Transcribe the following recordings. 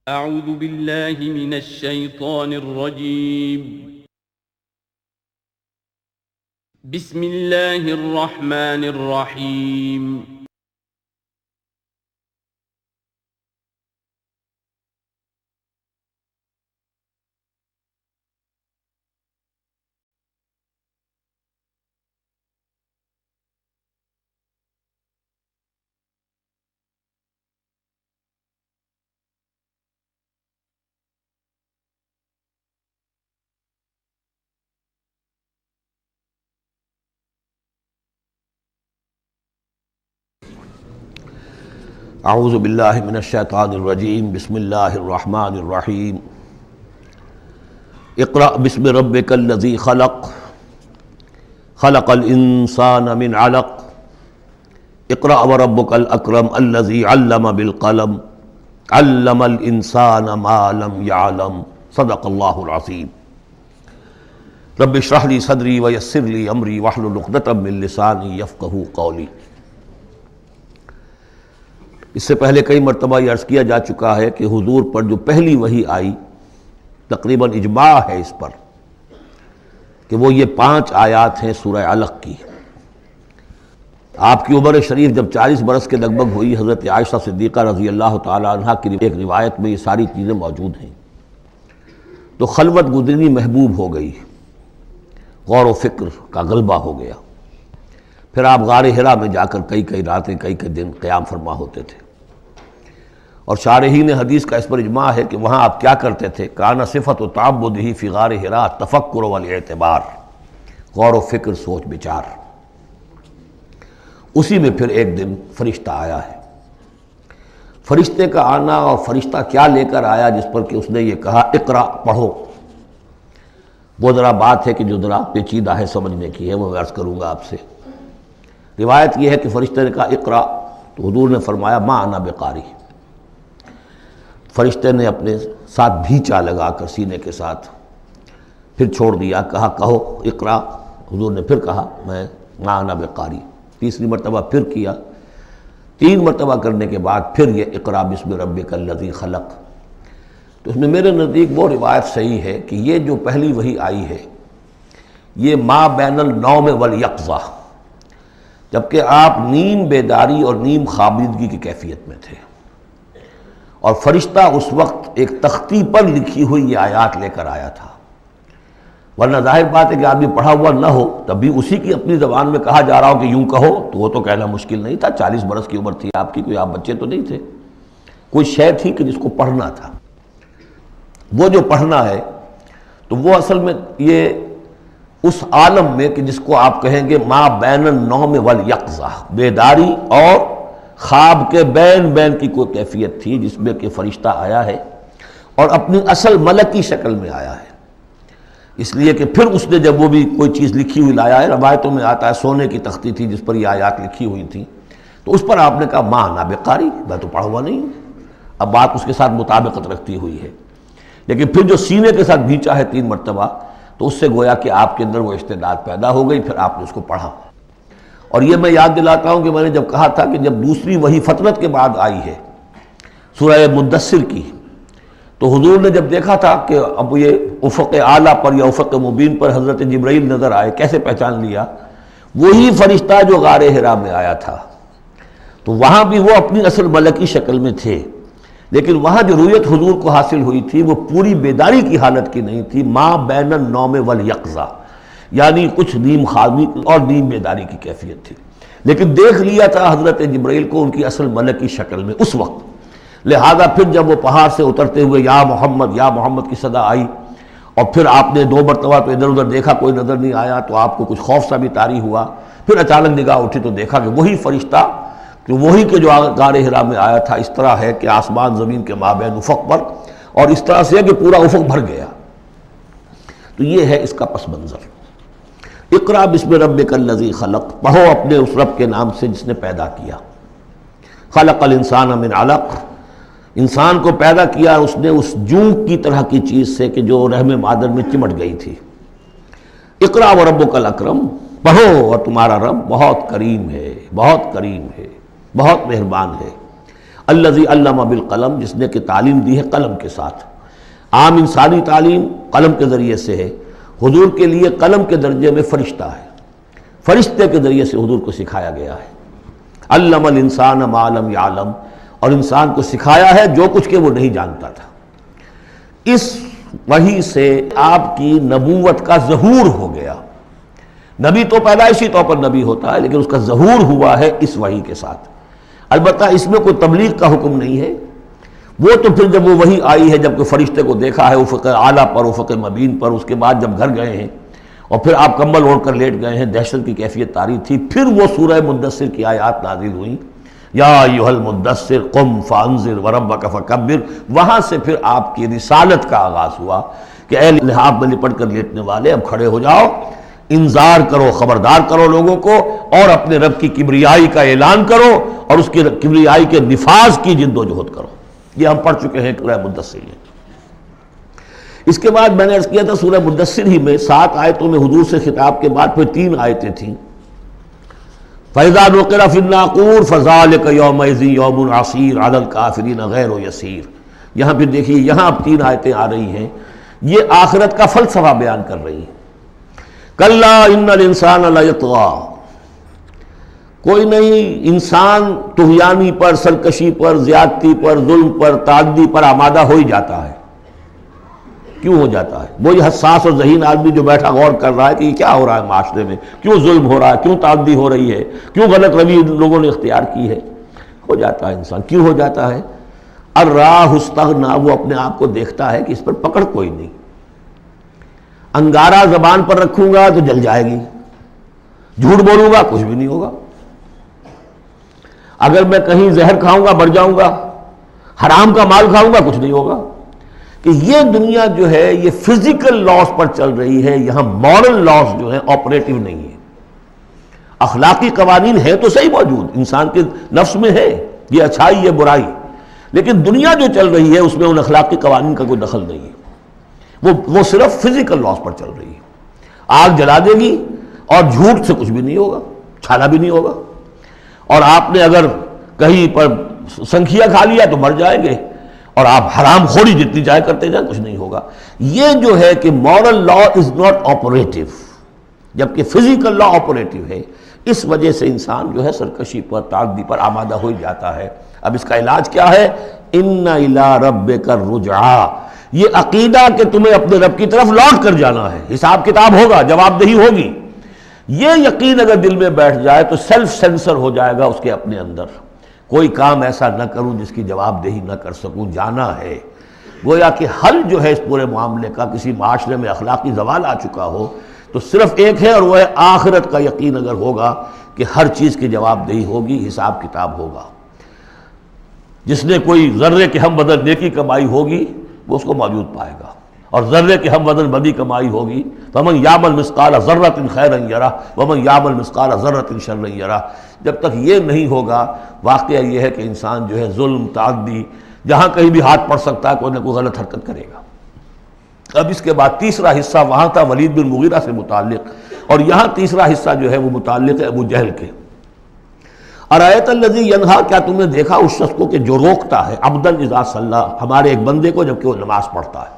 اعوذ باللہ من الشیطان الرجیم بسم اللہ الرحمن الرحیم اعوذ باللہ من الشیطان الرجیم بسم اللہ الرحمن الرحیم اقرأ بسم ربک الذی خلق خلق الانسان من علق اقرأ وربک الاکرم الذی علم بالقلم علم الانسان ما لم يعلم صدق اللہ العظیم رب اشرح لی صدری ویسر لی امری واحلل عقدۃ من لسانی یفقہوا قولی۔ اس سے پہلے کئی مرتبہ یہ عرض کیا جا چکا ہے کہ حضور پر جو پہلی وحی آئی تقریباً اجماع ہے اس پر کہ وہ یہ 5 آیات ہیں سورہ علق کی۔ آپ کی عمر شریف جب 40 برس کے لگ بھگ ہوئی، حضرت عائشہ صدیقہ رضی اللہ تعالی عنہا کی ایک روایت میں یہ ساری چیزیں موجود ہیں، تو خلوت گزرنی محبوب ہو گئی، غور و فکر کا غلبہ ہو گیا۔ پھر آپ غار حرا میں جا کر کئی راتیں کئی دن قیام فرما ہوتے تھے، اور شارحین حدیث کا اس پر اجماع ہے کہ وہاں آپ کیا کرتے تھے؟ کان صفت و تعبدہ فی غار حرا تفکر والاعتبار، غور و فکر، سوچ بچار۔ اسی میں پھر ایک دن فرشتہ آیا ہے۔ فرشتے کا آنا اور فرشتہ کیا لے کر آیا جس پر کہ اس نے یہ کہا اقرا، پڑھو، وہ ذرا بات ہے کہ جو ذرا پیچیدہ ہے سمجھنے کی ہے، وہ میں عرض کروں گا آپ سے۔ روایت یہ ہے کہ فرشتے نے کہا اقرا، تو حضور نے فرمایا ما انا بقاری۔ فرشتے نے اپنے ساتھ بھینچا لگا کر سینے کے ساتھ، پھر چھوڑ دیا، کہا کہو اقرا۔ حضور نے پھر کہا میں ما انا بقاری، تیسری مرتبہ پھر کیا، 3 مرتبہ کرنے کے بعد پھر یہ اقرا بسم ربک الذی خلق۔ تو اس میں میرے نزدیک وہ روایت صحیح ہے کہ یہ جو پہلی وحی آئی ہے یہ ما بین النوم والیقظہ، جبکہ آپ نیم بیداری اور نیم خوابیدگی کی کیفیت میں تھے، اور فرشتہ اس وقت ایک تختی پر لکھی ہوئی یہ آیات لے کر آیا تھا۔ ورنہ ظاہر بات ہے کہ آدمی پڑھا ہوا نہ ہو تب بھی اسی کی اپنی زبان میں کہا جا رہا ہو کہ یوں کہو، تو وہ تو کہنا مشکل نہیں تھا۔ 40 برس کی عمر تھی آپ کی، کوئی آپ بچے تو نہیں تھے، کوئی شے تھی کہ جس کو پڑھنا تھا۔ وہ جو پڑھنا ہے تو وہ اصل میں یہ اس عالم میں کہ جس کو آپ کہیں گے ما بین النوم والیقظہ، بیداری اور خواب کے بین کی کوئی کیفیت تھی جس میں کہ فرشتہ آیا ہے اور اپنی اصل ملکی شکل میں آیا ہے۔ اس لیے کہ پھر اس نے جب وہ بھی کوئی چیز لکھی ہوئی لایا ہے، روایتوں میں آتا ہے سونے کی تختی تھی جس پر یہ آیات لکھی ہوئی تھیں، تو اس پر آپ نے کہا ما انا بقاری، میں تو پڑھا ہوا نہیں ہوں۔ اب بات اس کے ساتھ مطابقت رکھتی ہوئی ہے، لیکن پھر جو سینے کے ساتھ بھینچا ہے 3 مرتبہ، تو اس سے گویا کہ آپ کے اندر وہ استعداد پیدا ہو گئی، پھر آپ نے اس کو پڑھا۔ اور یہ میں یاد دلاتا ہوں کہ میں نے جب کہا تھا کہ جب دوسری وحی فترت کے بعد آئی ہے سورہ مدثر کی، تو حضور نے جب دیکھا تھا کہ اب یہ افق اعلیٰ پر یا افق مبین پر حضرت جبرائیل نظر آئے، کیسے پہچان لیا؟ وہی فرشتہ جو غار حرا میں آیا تھا، تو وہاں بھی وہ اپنی اصل ملکی شکل میں تھے، لیکن وہاں جو رؤیت حضور کو حاصل ہوئی تھی وہ پوری بیداری کی حالت کی نہیں تھی، ما بین النوم والیقظہ، یعنی کچھ نیم خوابی اور نیم بیداری کی کیفیت تھی، لیکن دیکھ لیا تھا حضرت جبرائیل کو ان کی اصل ملکی شکل میں اس وقت۔ لہذا پھر جب وہ پہاڑ سے اترتے ہوئے یا محمد کی صدا آئی، اور پھر آپ نے 2 مرتبہ تو ادھر ادھر دیکھا، کوئی نظر نہیں آیا، تو آپ کو کچھ خوف سا بھی طاری ہوا۔ پھر اچانک نگاہ اٹھی تو دیکھا کہ وہی فرشتہ کہ وہی کہ جو غار حرا میں آیا تھا، اس طرح ہے کہ آسمان زمین کے مابین افق پر، اور اس طرح سے ہے کہ پورا افق بھر گیا۔ تو یہ ہے اس کا پس منظر۔ اقرا بسم ربک الذی خلق، پڑھو اپنے اس رب کے نام سے جس نے پیدا کیا۔ خلق الانسان من علق، انسان کو پیدا کیا اس نے اس جونک کی طرح کی چیز سے کہ جو رحم مادر میں چمٹ گئی تھی۔ اقرا وربک الاکرم، پڑھو اور تمہارا رب بہت کریم ہے، بہت کریم ہے، بہت مہربان ہے۔ الذی علم بالقلم، جس نے کہ تعلیم دی ہے قلم کے ساتھ۔ عام انسانی تعلیم قلم کے ذریعے سے ہے، حضور کے لیے قلم کے درجے میں فرشتہ ہے، فرشتے کے ذریعے سے حضور کو سکھایا گیا ہے۔ علم الانسان ما لم یعلم، اور انسان کو سکھایا ہے جو کچھ کہ وہ نہیں جانتا تھا۔ اس وحی سے آپ کی نبوت کا ظہور ہو گیا۔ نبی تو پیدائشی طور پر نبی ہوتا ہے، لیکن اس کا ظہور ہوا ہے اس وحی کے ساتھ۔ البتہ اس میں کوئی تبلیغ کا حکم نہیں ہے، وہ تو پھر جب وہ وحی آئی ہے، جب کہ فرشتے کو دیکھا ہے افق اعلیٰ پر، افق مبین پر، اس کے بعد جب گھر گئے ہیں اور پھر آپ کمبل اوڑھ کر لیٹ گئے ہیں، دہشت کی کیفیت طاری تھی، پھر وہ سورہ مدثر کی آیات نازل ہوئیں، یا ایھا المدثر قم فانذر وربک فکبر۔ وہاں سے پھر آپ کی رسالت کا آغاز ہوا کہ اے لحاف میں لپٹ کر لیٹنے والے، اب کھڑے ہو جاؤ، انذار کرو، خبردار کرو لوگوں کو، اور اپنے رب کی کبریائی کا اعلان کرو اور اس کی کبریائی کے نفاذ کی جد و جہد کرو۔ یہ ہم پڑھ چکے ہیں سورہ مدثر میں۔ اس کے بعد میں نے عرض کیا تھا سورہ مدثر ہی میں 7 آیتوں میں حضور سے خطاب کے بعد پھر 3 آیتیں تھیں۔ فَإِذَا نُقِرَ فِي النَّاقُورِ فَذَلِكَ يَوْمَئِذٍ يَوْمٌ عَسِيرٌ عَلَى الْكَافِرِينَ غَيْرُ يَسِيرٌ۔ یہاں پھر دیکھیے، یہاں اب 3 آیتیں آ رہی ہیں، یہ آخرت کا فلسفہ بیان کر رہی ہیں۔ کَلَّا إِنَّ الْإِنسَانَ لَيَطْغَىٰ، کوئی نہیں، انسان طغیانی پر، سرکشی پر، زیادتی پر، ظلم پر، تعدی پر آمادہ ہو ہی جاتا ہے۔ کیوں ہو جاتا ہے؟ وہی حساس اور ذہین آدمی جو بیٹھا غور کر رہا ہے کہ یہ کیا ہو رہا ہے معاشرے میں، کیوں ظلم ہو رہا ہے، کیوں تعدی ہو رہی ہے، کیوں غلط روی لوگوں نے اختیار کی ہے، ہو جاتا ہے انسان۔ کیوں ہو جاتا ہے؟ الراہ استغنا، وہ اپنے آپ کو دیکھتا ہے کہ اس پر پکڑ کوئی نہیں، انگارہ زبان پر رکھوں گا تو جل جائے گی، جھوٹ بولوں گا کچھ بھی نہیں ہوگا، اگر میں کہیں زہر کھاؤں گا مر جاؤں گا، حرام کا مال کھاؤں گا کچھ نہیں ہوگا۔ کہ یہ دنیا جو ہے یہ فزیکل لاز پر چل رہی ہے، یہاں مورل لاز جو ہے آپریٹو نہیں ہے۔ اخلاقی قوانین ہے تو صحیح موجود، انسان کے نفس میں ہے، یہ اچھائی یہ برائی، لیکن دنیا جو چل رہی ہے اس میں ان اخلاقی قوانین کا کوئی دخل نہیں ہے، وہ صرف فزیکل لاز پر چل رہی ہے۔ آگ جلا دے گی اور جھوٹ سے کچھ بھی نہیں ہوگا، چھالا بھی نہیں ہوگا، اور آپ نے اگر کہیں پر سنکھیا کھا لیا تو مر جائیں گے، اور آپ حرام خوری جتنی جائے کرتے جائیں کچھ نہیں ہوگا۔ یہ جو ہے کہ moral law is not operative, جبکہ فزیکل لا آپریٹو ہے، اس وجہ سے انسان جو ہے سرکشی پر، تعدی پر آمادہ ہو جاتا ہے۔ اب اس کا علاج کیا ہے؟ ان الی ربک الرجعی، یہ عقیدہ کہ تمہیں اپنے رب کی طرف لوٹ کر جانا ہے، حساب کتاب ہوگا، جواب دہی ہوگی، یہ یقین اگر دل میں بیٹھ جائے تو سیلف سینسر ہو جائے گا اس کے اپنے اندر، کوئی کام ایسا نہ کروں جس کی جواب دہی نہ کر سکوں، جانا ہے۔ گویا کہ حل جو ہے اس پورے معاملے کا، کسی معاشرے میں اخلاقی زوال آ چکا ہو تو صرف ایک ہے، اور وہ ہے آخرت کا یقین اگر ہوگا کہ ہر چیز کی جواب دہی ہوگی، حساب کتاب ہوگا۔ جس نے کوئی ذرے کے ہم بدل نیکی کمائی ہوگی وہ اس کو موجود پائے گا، اور ذرے کے ہم بدل بدی کمائی ہوگی، فَمَنْ يَعْمَلْ مِثْقَالَ ذَرَّةٍ خَيْرًا يَرَهُ وَمَنْ يَعْمَلْ مِثْقَالَ ذَرَّةٍ شَرًّا يَرَهُ۔ جب تک یہ نہیں ہوگا، واقعہ یہ ہے کہ انسان جو ہے ظلم، تعدی، جہاں کہیں بھی ہاتھ پڑ سکتا ہے کوئی نہ کوئی غلط حرکت کرے گا۔ اب اس کے بعد تیسرا حصہ وہاں تھا ولید بن مغیرہ سے متعلق، اور یہاں تیسرا حصہ جو ہے وہ متعلق ہے ابو جہل کے۔ ارایت الذی ینہا، کیا تم نے دیکھا اس شخص کو کہ جو روکتا ہے، عبدا اذا صلی، ہمارے ایک بندے کو جبکہ وہ نماز پڑھتا ہے۔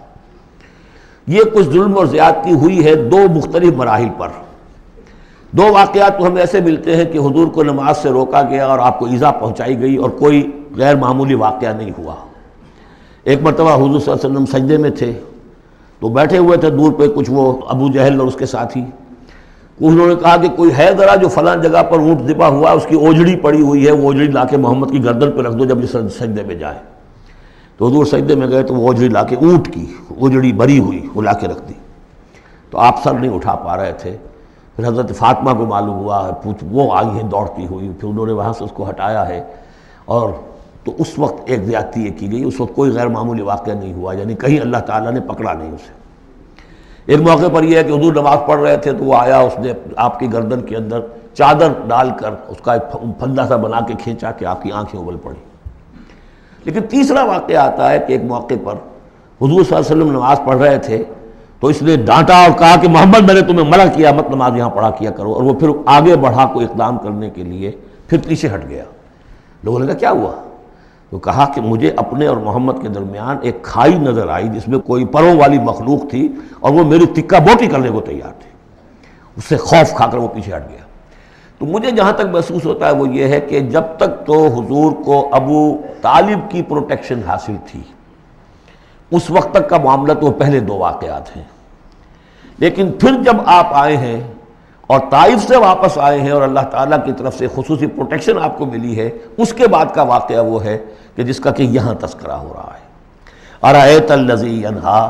یہ کچھ ظلم اور زیادتی ہوئی ہے 2 مختلف مراحل پر۔ 2 واقعات تو ہمیں ایسے ملتے ہیں کہ حضور کو نماز سے روکا گیا اور آپ کو ایذا پہنچائی گئی اور کوئی غیر معمولی واقعہ نہیں ہوا۔ ایک مرتبہ حضور صلی اللہ علیہ وسلم سجدے میں تھے تو بیٹھے ہوئے تھے دور پہ کچھ وہ ابو جہل اور اس کے ساتھی، انہوں نے کہا کہ کوئی ہے ذرا جو فلاں جگہ پر اونٹ ذبح ہوا، اس کی اوجڑی پڑی ہوئی ہے، وہ اوجڑی لا کے محمد کی گردن پہ رکھ دو جب یہ سجدے میں جائے۔ تو حضور سجدے میں گئے تو وہ اوجڑی لا کے، اونٹ کی اوجڑی بری ہوئی وہ لا کے رکھ دی، تو آپ سر نہیں اٹھا پا رہے تھے۔ پھر حضرت فاطمہ کو معلوم ہوا ہے، وہ آئی ہیں دوڑتی ہوئی، پھر انہوں نے وہاں سے اس کو ہٹایا ہے، اور تو اس وقت ایک زیادتی یہ کی گئی، اس وقت کوئی غیر معمولی واقعہ نہیں ہوا، یعنی کہیں اللہ تعالیٰ نے پکڑا نہیں اسے۔ ایک موقع پر یہ ہے کہ حضور نماز پڑھ رہے تھے تو وہ آیا، اس نے آپ کی گردن کے اندر چادر ڈال کر اس کا ایک پھندا سا بنا کے کھینچا کہ آپ کی آنکھیں ابل پڑی۔ لیکن تیسرا واقعہ آتا ہے کہ ایک موقع پر حضور صلی اللہ علیہ وسلم نماز پڑھ رہے تھے تو اس نے ڈانٹا اور کہا کہ محمد میں نے تمہیں منع کیا مت نماز یہاں پڑھا کیا کرو، اور وہ پھر آگے بڑھا کوئی اقدام کرنے کے لیے پھر پیچھے ہٹ گیا۔ لوگوں نے کہا کیا ہوا؟ تو کہا کہ مجھے اپنے اور محمد کے درمیان ایک کھائی نظر آئی جس میں کوئی پروں والی مخلوق تھی اور وہ میری تکہ بوٹی کرنے کو تیار تھی. اس سے خوف کھا کر وہ پیچھے ہٹ گیا. تو مجھے جہاں تک محسوس ہوتا ہے وہ یہ ہے کہ جب تک تو حضور کو ابو طالب کی پروٹیکشن حاصل تھی اس وقت تک کا معاملہ تو پہلے دو واقعات ہیں. لیکن پھر جب آپ آئے ہیں اور طائف سے واپس آئے ہیں اور اللہ تعالیٰ کی طرف سے خصوصی پروٹیکشن آپ کو ملی ہے، اس کے بعد کا واقعہ وہ ہے کہ جس کا کہ یہاں تذکرہ ہو رہا ہے. ارأیت الذی ینہا،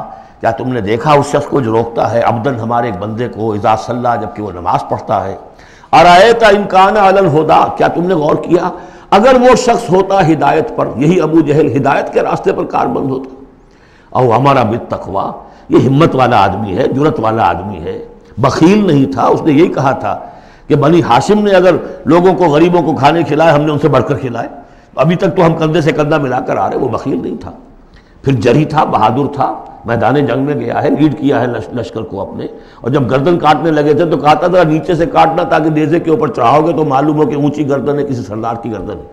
کیا تم نے دیکھا اس شخص کو جو روکتا ہے عبدن ہمارے ایک بندے کو اذا صلی جبکہ وہ نماز پڑھتا ہے. ارأیت ان کان علی الہدی، کیا تم نے غور کیا اگر وہ شخص ہوتا ہدایت پر، یہی ابو جہل ہدایت کے راستے پر کاربند ہوتا. او ہمارا بالتقوی، یہ ہمت والا آدمی ہے، جرت والا آدمی ہے، بخیل نہیں تھا. اس نے یہی کہا تھا کہ بنی ہاشم نے اگر لوگوں کو غریبوں کو کھانے کھلائے ہم نے ان سے بڑھ کر کھلائے، ابھی تک تو ہم کندھے سے کندھا ملا کر آ رہے. وہ بخیل نہیں تھا، پھر جری تھا، بہادر تھا، میدان جنگ میں گیا ہے، لیڈ کیا ہے لشکر کو اپنے. اور جب گردن کاٹنے لگے تھے تو کہتا تھا نیچے سے کاٹنا تاکہ نیزے کے اوپر چڑھاؤ گے تو معلوم ہو کہ اونچی گردن ہے کسی سردار کی گردن ہے.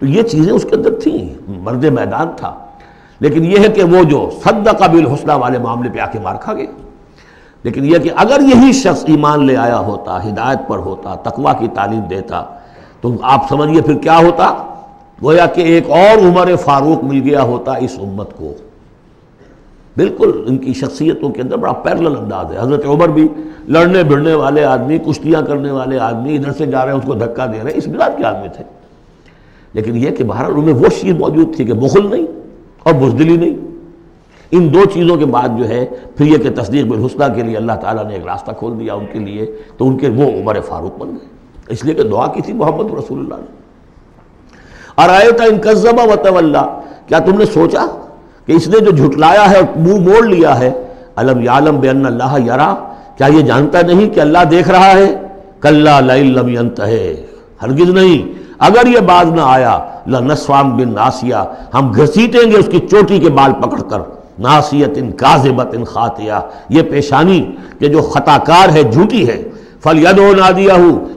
تو یہ چیزیں اس کے اندر تھیں، مرد میدان تھا. لیکن یہ ہے کہ وہ جو صدق بالحسنی والے معاملے پہ آ کے مار کھا گئے. لیکن یہ کہ اگر یہی شخص ایمان لے آیا ہوتا، ہدایت پر ہوتا، تقویٰ کی تعلیم دیتا، تو آپ سمجھیے پھر کیا ہوتا. گویا کہ ایک اور عمر فاروق مل گیا ہوتا اس امت کو. بالکل ان کی شخصیتوں کے اندر بڑا پیرلل انداز ہے. حضرت عمر بھی لڑنے بھڑنے والے آدمی، کشتیاں کرنے والے آدمی، ادھر سے جا رہے ہیں اس کو دھکا دے رہے ہیں، اس مزاج کے آدمی تھے. لیکن یہ کہ بہرحال ان میں وہ چیز موجود تھی کہ بخل نہیں اور بزدلی نہیں. ان دو چیزوں کے بعد جو ہے پھر یہ کہ تصدیق بالحسنی کے لیے اللہ تعالیٰ نے ایک راستہ کھول دیا ان کے لیے، تو ان کے وہ عمر فاروق بن گئے. اس لیے کہ دعا کی تھی محمد رسول اللہ نے. ارأیت ان کذب وتولی، کیا تم نے سوچا کہ اس نے جو جھٹلایا ہے اور منہ موڑ لیا ہے، الم یعلم بان اللہ یری، کیا یہ جانتا نہیں کہ اللہ دیکھ رہا ہے. کلا لئن لم ینتہ، ہرگز نہیں اگر یہ باز نہ آیا، لنسفعا بالناصیہ، ہم گھسیٹیں گے اس کی چوٹی کے بال پکڑ کر. ناصیۃ کاذبۃ خاطیہ، یہ پیشانی کہ جو خطا کار ہے، جھوٹی ہے. فلیدعو نادیہ،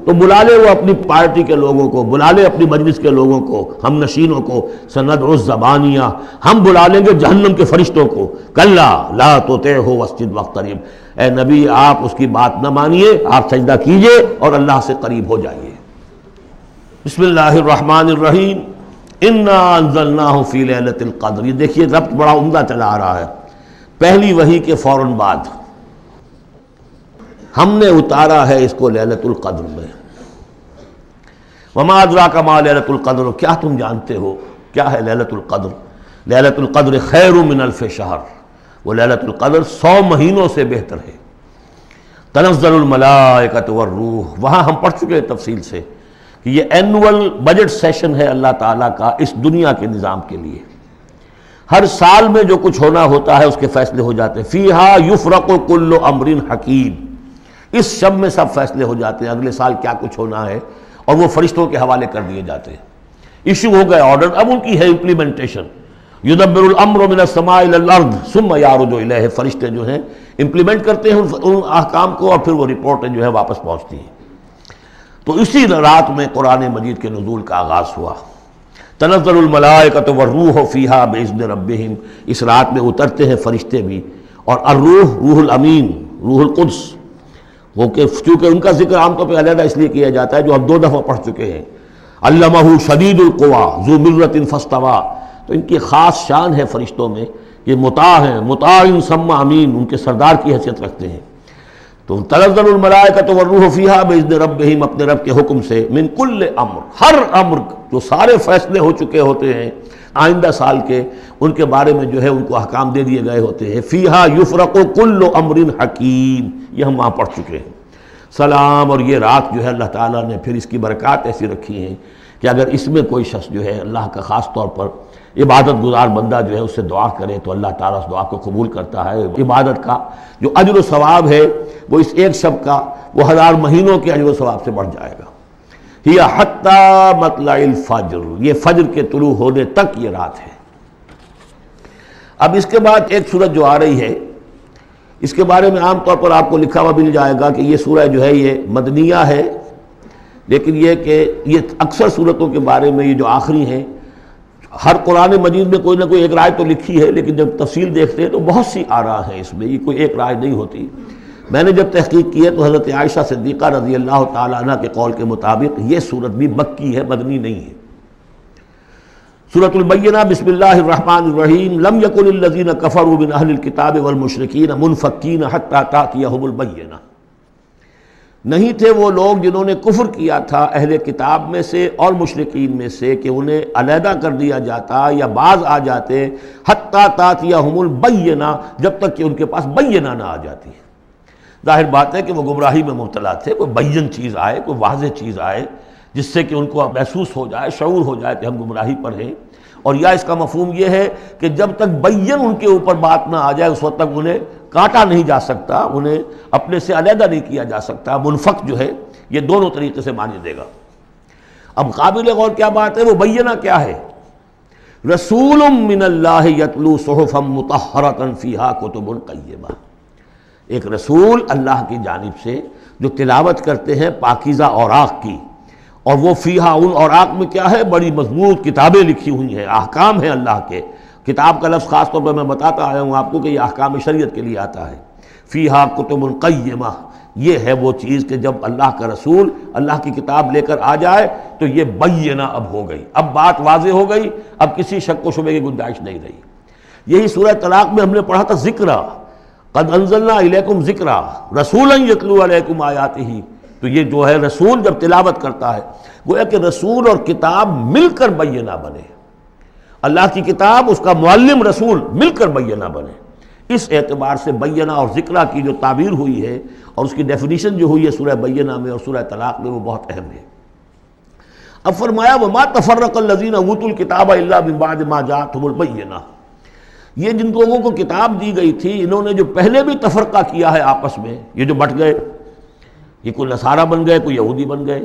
تو بلا لے وہ اپنی پارٹی کے لوگوں کو، بلا لے اپنی مجلس کے لوگوں کو، ہم نشینوں کو. سندعو الزبانیہ، ہم بلا لیں گے جہنم کے فرشتوں کو. کلا لا تطعہ واسجد واقترب، اے نبی آپ اس کی بات نہ مانیے، آپ سجدہ کیجئے اور اللہ سے قریب ہو جائیے. بسم اللہ الرحمن الرحیم. انا انزلناہ فی لیلۃ القدر، یہ دیکھیے ربط بڑا عمدہ چلا آ رہا ہے. پہلی وحی کے فوراً بعد ہم نے اتارا ہے اس کو لیلۃ القدر میں. وما ادراک ما لیلۃ القدر، کیا تم جانتے ہو کیا ہے لیلۃ القدر. لیلۃ القدر خیر من الف شہر، وہ لیلۃ القدر 100 مہینوں سے بہتر ہے. تنزل الملائکۃ والروح، وہاں ہم پڑھ چکے ہیں تفصیل سے کہ یہ اینول بجٹ سیشن ہے اللہ تعالیٰ کا اس دنیا کے نظام کے لیے. ہر سال میں جو کچھ ہونا ہوتا ہے اس کے فیصلے ہو جاتے ہیں. فیہا یفرق کل امر حکیم، اس شب میں سب فیصلے ہو جاتے ہیں اگلے سال کیا کچھ ہونا ہے، اور وہ فرشتوں کے حوالے کر دیے جاتے ہیں. ایشو ہو گئے آرڈر، اب ان کی ہے امپلیمنٹیشن. یدبر الامر من السماء الى الارض ثم یعرج الیہ، فرشتے جو ہیں امپلیمنٹ کرتے ہیں ان احکام کو اور پھر وہ رپورٹیں جو ہے واپس پہنچتی ہیں. تو اسی رات میں قرآن مجید کے نزول کا آغاز ہوا. تنزل الملائکۃ والروح فیہا باذن ربہم، اس رات میں اترتے ہیں فرشتے بھی، اور الروح روح الامین، روح القدس، وہ کہ چونکہ ان کا ذکر عام طور پہ علیحدہ اس لیے کیا جاتا ہے جو ہم 2 دفعہ پڑھ چکے ہیں. علمہ شدید القویٰ ذو مرۃ فاستویٰ، تو ان کی خاص شان ہے فرشتوں میں کہ مطاع ہیں، مطاع ثم امین، ان کے سردار کی حیثیت رکھتے ہیں. تو تنزل الملائکۃ والروح فیہا باذن ربہم، اپنے رب کے حکم سے، من کل امر، ہر امر، جو سارے فیصلے ہو چکے ہوتے ہیں آئندہ سال کے، ان کے بارے میں جو ہے ان کو احکام دے دیے گئے ہوتے ہیں. فیہا یفرق کل امر حکیم، یہ ہم وہاں پڑھ چکے ہیں. سلام، اور یہ رات جو ہے اللہ تعالیٰ نے پھر اس کی برکات ایسی رکھی ہیں کہ اگر اس میں کوئی شخص جو ہے اللہ کا خاص طور پر عبادت گزار بندہ جو ہے اس سے دعا کرے تو اللہ تعالیٰ اس دعا کو قبول کرتا ہے. عبادت کا جو اجر و ثواب ہے وہ اس ایک شب کا وہ 1000 مہینوں کے اجر و ثواب سے بڑھ جائے گا. ہی حتی مطلع الفجر، یہ فجر کے طلوع ہونے تک یہ رات ہے. اب اس کے بعد ایک سورت جو آ رہی ہے، اس کے بارے میں عام طور پر آپ کو لکھا ہوا مل جائے گا کہ یہ سورہ جو ہے یہ مدنیہ ہے. لیکن یہ کہ یہ اکثر صورتوں کے بارے میں یہ جو آخری ہیں ہر قرآن مجید میں کوئی نہ کوئی ایک رائے تو لکھی ہے، لیکن جب تفصیل دیکھتے ہیں تو بہت سی آراء ہیں اس میں، یہ کوئی ایک رائے نہیں ہوتی۔ میں نے جب تحقیق کی ہے تو حضرت عائشہ صدیقہ رضی اللہ تعالی عنہ کے قول کے مطابق یہ صورت بھی مکی ہے، مدنی نہیں ہے۔ سورۃ البینہ، بسم اللہ الرحمن الرحیم، لم یکن الذین کفروا من اہل الکتاب والمشرکین منفکین حتی تأتیہم البینہ، نہیں تھے وہ لوگ جنہوں نے کفر کیا تھا اہل کتاب میں سے اور مشرکین میں سے کہ انہیں علیحدہ کر دیا جاتا یا باز آ جاتے، حتی تأتیہم البینہ، جب تک کہ ان کے پاس بینہ نہ آ جاتی ہے۔ ظاہر بات ہے کہ وہ گمراہی میں مبتلا تھے، کوئی بین چیز آئے، کوئی واضح چیز آئے جس سے کہ ان کو محسوس ہو جائے، شعور ہو جائے کہ ہم گمراہی پر ہیں۔ اور یا اس کا مفہوم یہ ہے کہ جب تک بین ان کے اوپر بات نہ آ جائے اس وقت تک انہیں کاٹا نہیں جا سکتا، انہیں اپنے سے علیحدہ نہیں کیا جا سکتا۔ منفق جو ہے یہ دونوں طریقے سے معنی دے گا۔ اب قابل غور کیا بات ہے، وہ بینہ کیا ہے؟ رسول من اللہ یتلو صحفا مطہرۃ فیہا کتب قیمہ، ایک رسول اللہ کی جانب سے جو تلاوت کرتے ہیں پاکیزہ اوراق کی، اور وہ فیہا، ان اوراق میں کیا ہے؟ بڑی مضبوط کتابیں لکھی ہوئی ہیں، احکام ہیں اللہ کے۔ کتاب کا لفظ خاص طور پر میں بتاتا آیا ہوں آپ کو کہ یہ احکام شریعت کے لیے آتا ہے۔ فیہا کتب قیمہ، یہ ہے وہ چیز کہ جب اللہ کا رسول اللہ کی کتاب لے کر آ جائے تو یہ بینہ اب ہو گئی، اب بات واضح ہو گئی، اب کسی شک و شبے کی گنجائش نہیں رہی۔ یہی سورہ طلاق میں ہم نے پڑھا تھا ذکرہ، قد انزلنا الیکم ذکرا رسولا یتلو علیکم آیاتہ، تو یہ جو ہے رسول جب تلاوت کرتا ہے، گویا کہ رسول اور کتاب مل کر بینہ بنے، اللہ کی کتاب اس کا معلم رسول مل کر بینہ بنے۔ اس اعتبار سے بینہ اور ذکرہ کی جو تعبیر ہوئی ہے اور اس کی ڈیفینیشن جو ہوئی ہے سورہ بینہ میں اور سورہ طلاق میں، وہ بہت اہم ہے۔ اب فرمایا وما تفرق الذین اوتوا الکتاب الا من بعد ما جاءتهم البینہ، یہ جن لوگوں کو کتاب دی گئی تھی انہوں نے جو پہلے بھی تفرقہ کیا ہے آپس میں، یہ جو بٹ گئے، یہ کوئی نصارہ بن گئے، کوئی یہودی بن گئے،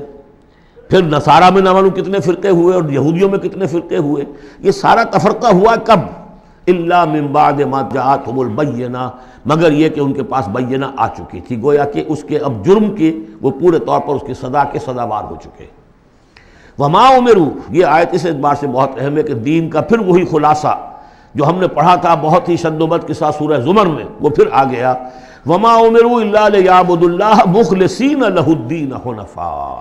پھر نصارہ میں نہ معلوم کتنے فرقے ہوئے اور یہودیوں میں کتنے فرقے ہوئے، یہ سارا تفرقہ ہوا کب؟ الا من بعد ما جاءتهم البینہ، مگر یہ کہ ان کے پاس بینہ آ چکی تھی، گویا کہ اس کے اب جرم کے وہ پورے طور پر اس کی سزا کے سزاوار ہو چکے۔ وما امروا، یہ آیت اس اعتبار سے بہت اہم ہے کہ دین کا پھر وہی خلاصہ جو ہم نے پڑھا تھا بہت ہی شد و بد کے ساتھ سورہ زمر میں، وہ پھر آ گیا۔ وما امروا الا لیعبدوا اللہ مخلصین لہ الدین حنفاء،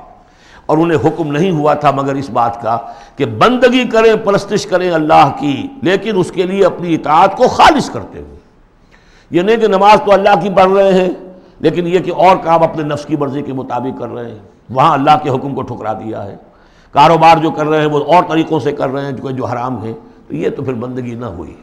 اور انہیں حکم نہیں ہوا تھا مگر اس بات کا کہ بندگی کریں، پرستش کریں اللہ کی، لیکن اس کے لیے اپنی اطاعت کو خالص کرتے ہوئے۔ یہ نہیں کہ نماز تو اللہ کی پڑھ رہے ہیں لیکن یہ کہ اور کام اپنے نفس کی مرضی کے مطابق کر رہے ہیں، وہاں اللہ کے حکم کو ٹھکرا دیا ہے۔ کاروبار جو کر رہے ہیں وہ اور طریقوں سے کر رہے ہیں جو حرام ہے، تو یہ تو پھر بندگی نہ ہوئی۔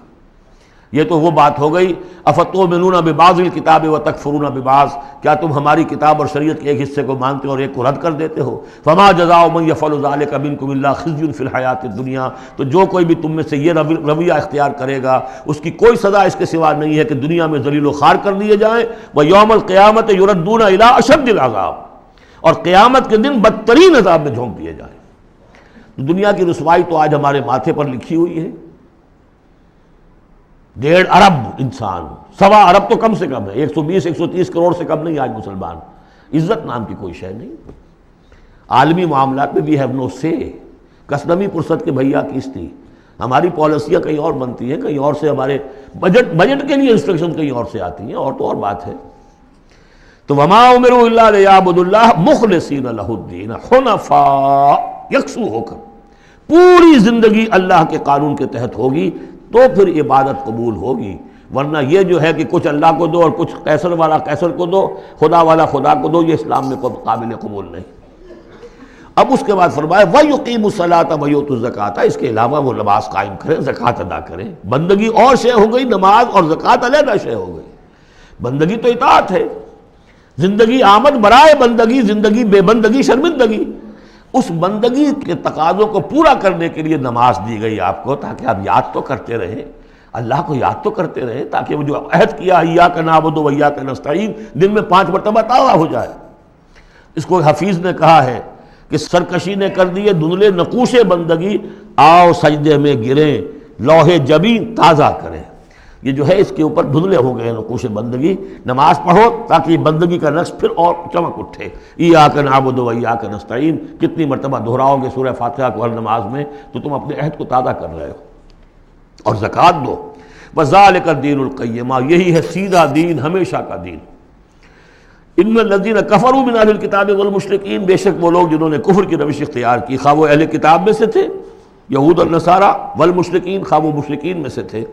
یہ تو وہ بات ہو گئی افتؤمنون ببعض الکتاب وتکفرون ببعض، کیا تم ہماری کتاب اور شریعت کے ایک حصے کو مانتے ہو اور ایک کو رد کر دیتے ہو؟ فما جزاء من یفعل ذلک منکم الا خزی فی الحیاۃ الدنیا، تو جو کوئی بھی تم میں سے یہ رویہ اختیار کرے گا اس کی کوئی سزا اس کے سوا نہیں ہے کہ دنیا میں ذلیل و خوار کر دیے جائیں، ویوم القیامۃ یردون الی اشد العذاب، اور قیامت کے دن بدترین عذاب میں جھونک دیے جائیں۔ دنیا کی رسوائی تو آج ہمارے ماتھے پر لکھی ہوئی ہے۔ 1.5 ارب انسان، 1.25 ارب تو کم سے کم ہے، 120-130 کروڑ سے کم نہیں آج مسلمان، عزت نام کی کوئی شے نہیں۔ عالمی معاملات میں وی ہیو نو سے، کسنمی پرست کے بھیا کس تھی، ہماری پالیسیاں کہیں اور بنتی ہیں، کہیں اور سے ہمارے بجٹ کے لیے انسٹرکشن کہیں اور سے آتی ہیں، اور تو اور بات ہے۔ تو وما امروا الا لیعبدوا اللہ مخلصین لہ الدین حنفاء، یکسو ہو کر پوری زندگی اللہ کے قانون کے تحت ہوگی تو پھر عبادت قبول ہوگی، ورنہ یہ جو ہے کہ کچھ اللہ کو دو اور کچھ قیصر والا قیصر کو دو، خدا والا خدا کو دو، یہ اسلام میں قابل قبول نہیں۔ اب اس کے بعد فرمایا وَيُقِيمُ الصَّلَاةَ وَيُؤْتُوا الزَّكَاةَ، اس کے علاوہ وہ نماز قائم کریں، زکوٰۃ ادا کریں۔ بندگی اور شے ہو گئی، نماز اور زکوٰۃ علیحدہ شے ہو گئی۔ بندگی تو اطاعت ہے، زندگی آمد برائے بندگی، زندگی بے بندگی شرمندگی۔ اس بندگی کے تقاضوں کو پورا کرنے کے لیے نماز دی گئی آپ کو، تاکہ آپ یاد تو کرتے رہیں، اللہ کو یاد تو کرتے رہیں، تاکہ وہ جو عہد کیا ایاک نعبد و ایاک نستعین دن میں 5 مرتبہ تازہ ہو جائے۔ اس کو حفیظ نے کہا ہے کہ سرکشی نے کر دیے دھندلے نقوش بندگی، آؤ سجدے میں گریں، لوح جبین تازہ کریں۔ یہ جو ہے اس کے اوپر دھندلے ہو گئے نقوش بندگی. نماز پڑھو تاکہ بندگی کا نقش پھر اور چمک اٹھے. ایاک نعبد و ایاک نستعین کتنی مرتبہ دہراؤ گے سورہ فاتحہ کو ہر نماز میں تو تم اپنے عہد کو تازہ کر رہے ہو. اور زکوٰۃ دو. وذالک الدین القیمہ یہی ہے سیدھا دین ہمیشہ کا دین. ان الذین کفروا من اہل الکتاب والمشرکین بے شک وہ لوگ جنہوں نے کفر کی روش اختیار کی خواہ وہ اہل کتاب میں سے تھے یہود اور نصارہ والمشرکین خواہ وہ مشرکین میں سے تھے.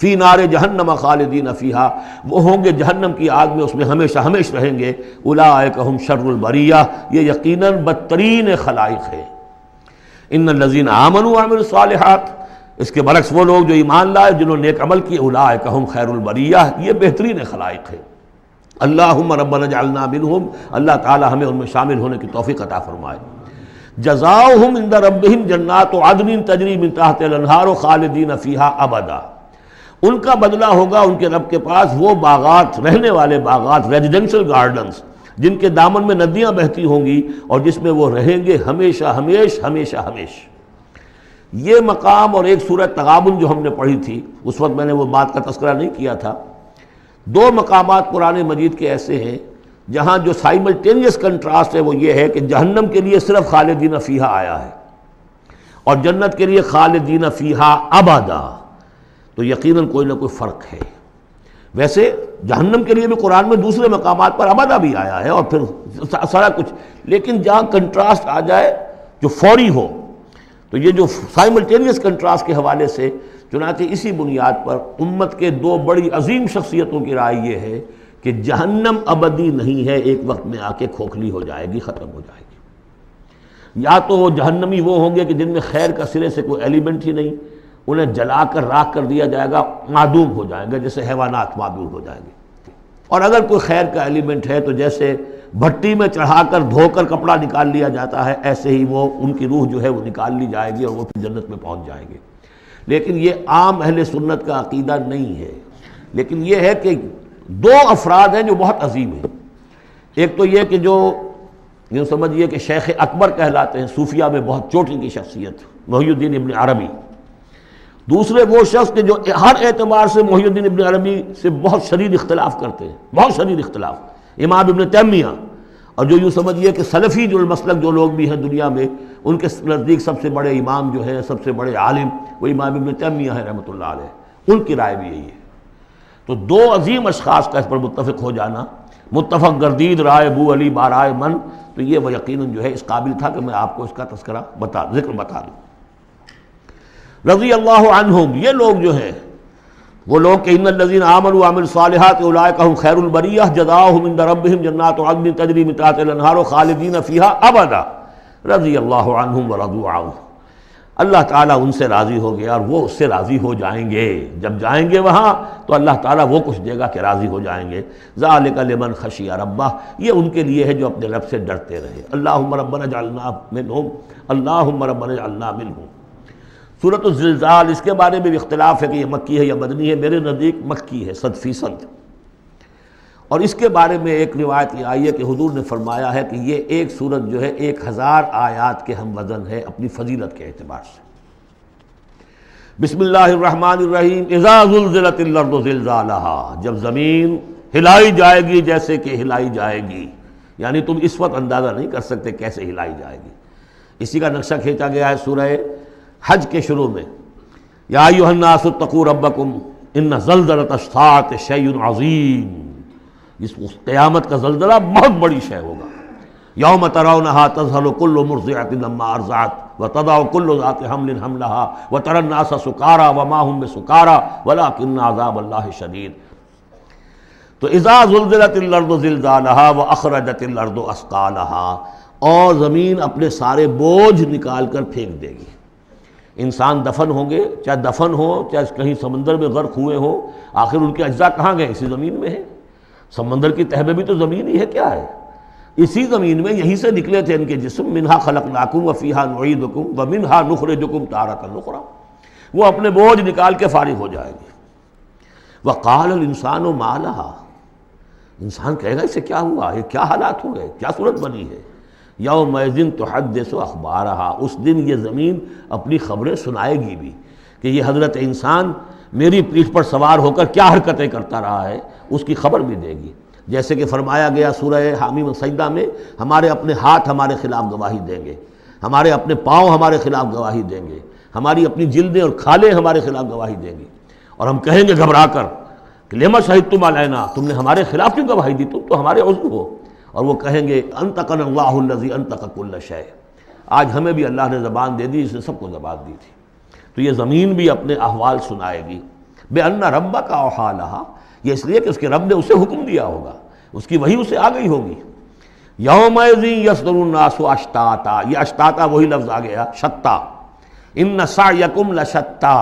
فی نار جہنم خالدین فیہا وہ ہوں گے جہنم کی آگ میں اس میں ہمیشہ ہمیشہ رہیں گے. اولئک ہم شر البریہ یہ یقیناً بدترین خلائق ہے. ان الذین آمنوا وعملوا الصالحات اس کے برعکس وہ لوگ جو ایمان لائے جنہوں نے نیک عمل کیے اولئک ہم خیر البریہ یہ بہترین خلائق ہے. اللہم ربنا اجعلنا منہم اللہ تعالی ہمیں ان میں شامل ہونے کی توفیق عطا فرمائے. جزاؤہم عند ربہم جنات عدن تجری من تحتہا الانہار خالدین فیہا ابدا ان کا بدلہ ہوگا ان کے رب کے پاس وہ باغات رہنے والے باغات ریزیڈنشل گارڈنز جن کے دامن میں ندیاں بہتی ہوں گی اور جس میں وہ رہیں گے ہمیشہ ہمیشہ ہمیشہ ہمیشہ. یہ مقام اور ایک سورہ تغابن جو ہم نے پڑھی تھی اس وقت میں نے وہ بات کا تذکرہ نہیں کیا تھا. دو مقامات قرآن مجید کے ایسے ہیں جہاں جو سائملٹینیس کنٹراسٹ ہے وہ یہ ہے کہ جہنم کے لیے صرف خالدین فیہا آیا ہے اور جنت کے لیے خالدین فیہا ابدا. تو یقیناً کوئی نہ کوئی فرق ہے. ویسے جہنم کے لیے بھی قرآن میں دوسرے مقامات پر ابدا بھی آیا ہے اور پھر سارا کچھ, لیکن جہاں کنٹراسٹ آ جائے جو فوری ہو تو یہ جو سائملٹینیس کنٹراسٹ کے حوالے سے چنانچہ اسی بنیاد پر امت کے دو بڑی عظیم شخصیتوں کی رائے یہ ہے کہ جہنم ابدی نہیں ہے ایک وقت میں آ کے کھوکھلی ہو جائے گی ختم ہو جائے گی. یا تو وہ جہنمی وہ ہوں گے کہ جن میں خیر کا سرے سے کوئی ایلیمنٹ ہی نہیں انہیں جلا کر راکھ کر دیا جائے گا معدوم ہو جائیں گے جیسے حیوانات معدوم ہو جائیں گے. اور اگر کوئی خیر کا ایلیمنٹ ہے تو جیسے بھٹی میں چڑھا کر دھو کر کپڑا نکال لیا جاتا ہے ایسے ہی وہ ان کی روح جو ہے وہ نکال لی جائے گی اور وہ پھر جنت میں پہنچ جائیں گے. لیکن یہ عام اہل سنت کا عقیدہ نہیں ہے. لیکن یہ ہے کہ دو افراد ہیں جو بہت عظیم ہیں. ایک تو یہ کہ جو یوں سمجھیے کہ شیخ اکبر کہلاتے ہیں صوفیہ میں بہت چوٹی کی شخصیت محی الدین ابن عربی. دوسرے وہ شخص کہ جو ہر اعتبار سے محی الدین ابن عربی سے بہت شدید اختلاف کرتے ہیں بہت شدید اختلاف امام ابن تیمیہ. اور جو یوں سمجھیے کہ سلفی جو المسلک جو لوگ بھی ہیں دنیا میں ان کے نزدیک سب سے بڑے امام جو ہیں سب سے بڑے عالم وہ امام ابن تیمیہ ہے رحمۃ اللہ علیہ. ان کی رائے بھی یہی ہے. تو دو عظیم اشخاص کا اس پر متفق ہو جانا متفق گردید رائے بو علی بارائے من تو یہ وہ یقیناً جو ہے اس قابل تھا کہ میں آپ کو اس کا تذکرہ ذکر بتا دوں. رضی اللہ عنہم یہ لوگ جو ہیں وہ لوگ کہ ان الذین آمنوا وعملوا الصالحات اولئک هم خیر البریہ جزاؤہم عند ربہم جنات عدن تجری من تحتہا الانہار خالدین فیہا ابدا رضی اللہ عنہم ورضوا عنہ. اللہ تعالیٰ ان سے راضی ہو گیا اور وہ اس سے راضی ہو جائیں گے. جب جائیں گے وہاں تو اللہ تعالیٰ وہ کچھ دے گا کہ راضی ہو جائیں گے. ذالک لمن خشی ربہ یہ ان کے لیے ہے جو اپنے رب سے ڈرتے رہے. اللہم ربنا اجعلنا منہم اللہم ربنا اجعلنا منہم. سورۃ الزلزال اس کے بارے میں بھی اختلاف ہے کہ یہ مکی ہے یا مدنی ہے. میرے نزدیک مکی ہے 100%. اور اس کے بارے میں ایک روایت یہ آئی ہے کہ حضور نے فرمایا ہے کہ یہ ایک سورت جو ہے 1000 آیات کے ہم وزن ہے اپنی فضیلت کے اعتبار سے. بسم اللہ الرحمن الرحیم. اذا زلزلت الارض زلزالها جب زمین ہلائی جائے گی جیسے کہ ہلائی جائے گی. یعنی تم اس وقت اندازہ نہیں کر سکتے کیسے ہلائی جائے گی. اسی کا نقشہ کھینچا گیا ہے سورہ حج کے شروع میں. یا ایھا الناس اتقوا ربکم ان زلزلۃ الساعۃ شیء عظیم. اس قیامت کا زلزلہ بہت بڑی شے ہوگا. یوم ترونھا تذہل کل مرضعۃ عما ارضعت وتضع کل ذات حمل حملها وتری الناس سکارى وما هم بسکارى ولکن عذاب اللہ شدید. تو اذا زلزلت الارض زلزالها واخرجت الارض اثقالها اور زمین اپنے سارے بوجھ نکال کر پھینک دے گی. انسان دفن ہوں گے چاہے دفن ہو چاہے کہیں سمندر میں غرق ہوئے ہوں آخر ان کے اجزاء کہاں گئے؟ اسی زمین میں ہے. سمندر کی تہہ میں بھی تو زمین ہی ہے. کیا ہے؟ اسی زمین میں یہیں سے نکلے تھے ان کے جسم. منہا خلقناکم وفیہا نعیدکم ومنہا نخرجکم تارۃ اخری. وہ اپنے بوجھ نکال کے فارغ ہو جائے گی. وقال الانسان ما لہا انسان کہے گا اسے کیا ہوا؟ یہ کیا حالات ہو گئے؟ کیا صورت بنی ہے؟ یومئذ تحدث اخبارہا اس دن یہ زمین اپنی خبریں سنائے گی بھی کہ یہ حضرت انسان میری پیٹھ پر سوار ہو کر کیا حرکتیں کرتا رہا ہے اس کی خبر بھی دے گی. جیسے کہ فرمایا گیا سورہ حامیم سجدہ میں، ہمارے اپنے ہاتھ ہمارے خلاف گواہی دیں گے، ہمارے اپنے پاؤں ہمارے خلاف گواہی دیں گے، ہماری اپنی جلدیں اور کھالیں ہمارے خلاف گواہی دیں گی. اور ہم کہیں گے گھبرا کر کہ لما شہدتم علینا، تم نے ہمارے خلاف کیوں گواہی دی، تم تو ہمارے عضو ہو. اور وہ کہیں گے انطقنا اللہ الذی انطق کل شیء، آج ہمیں بھی اللہ نے زبان دے دی جس نے سب کو زبان دی تھی. تو یہ زمین بھی اپنے احوال سنائے گی. بِأَنَّ رَبَّكَ أَوْحَىٰ لَهَا، یہ اس لیے کہ اس کے رب نے اسے حکم دیا ہوگا، اس کی وحی اسے آ گئی ہوگی. یومئذ یصدر الناس اشتاتا، یہ اشتاتا وہی لفظ آ گیا شتا. ان سعیکم لشتا،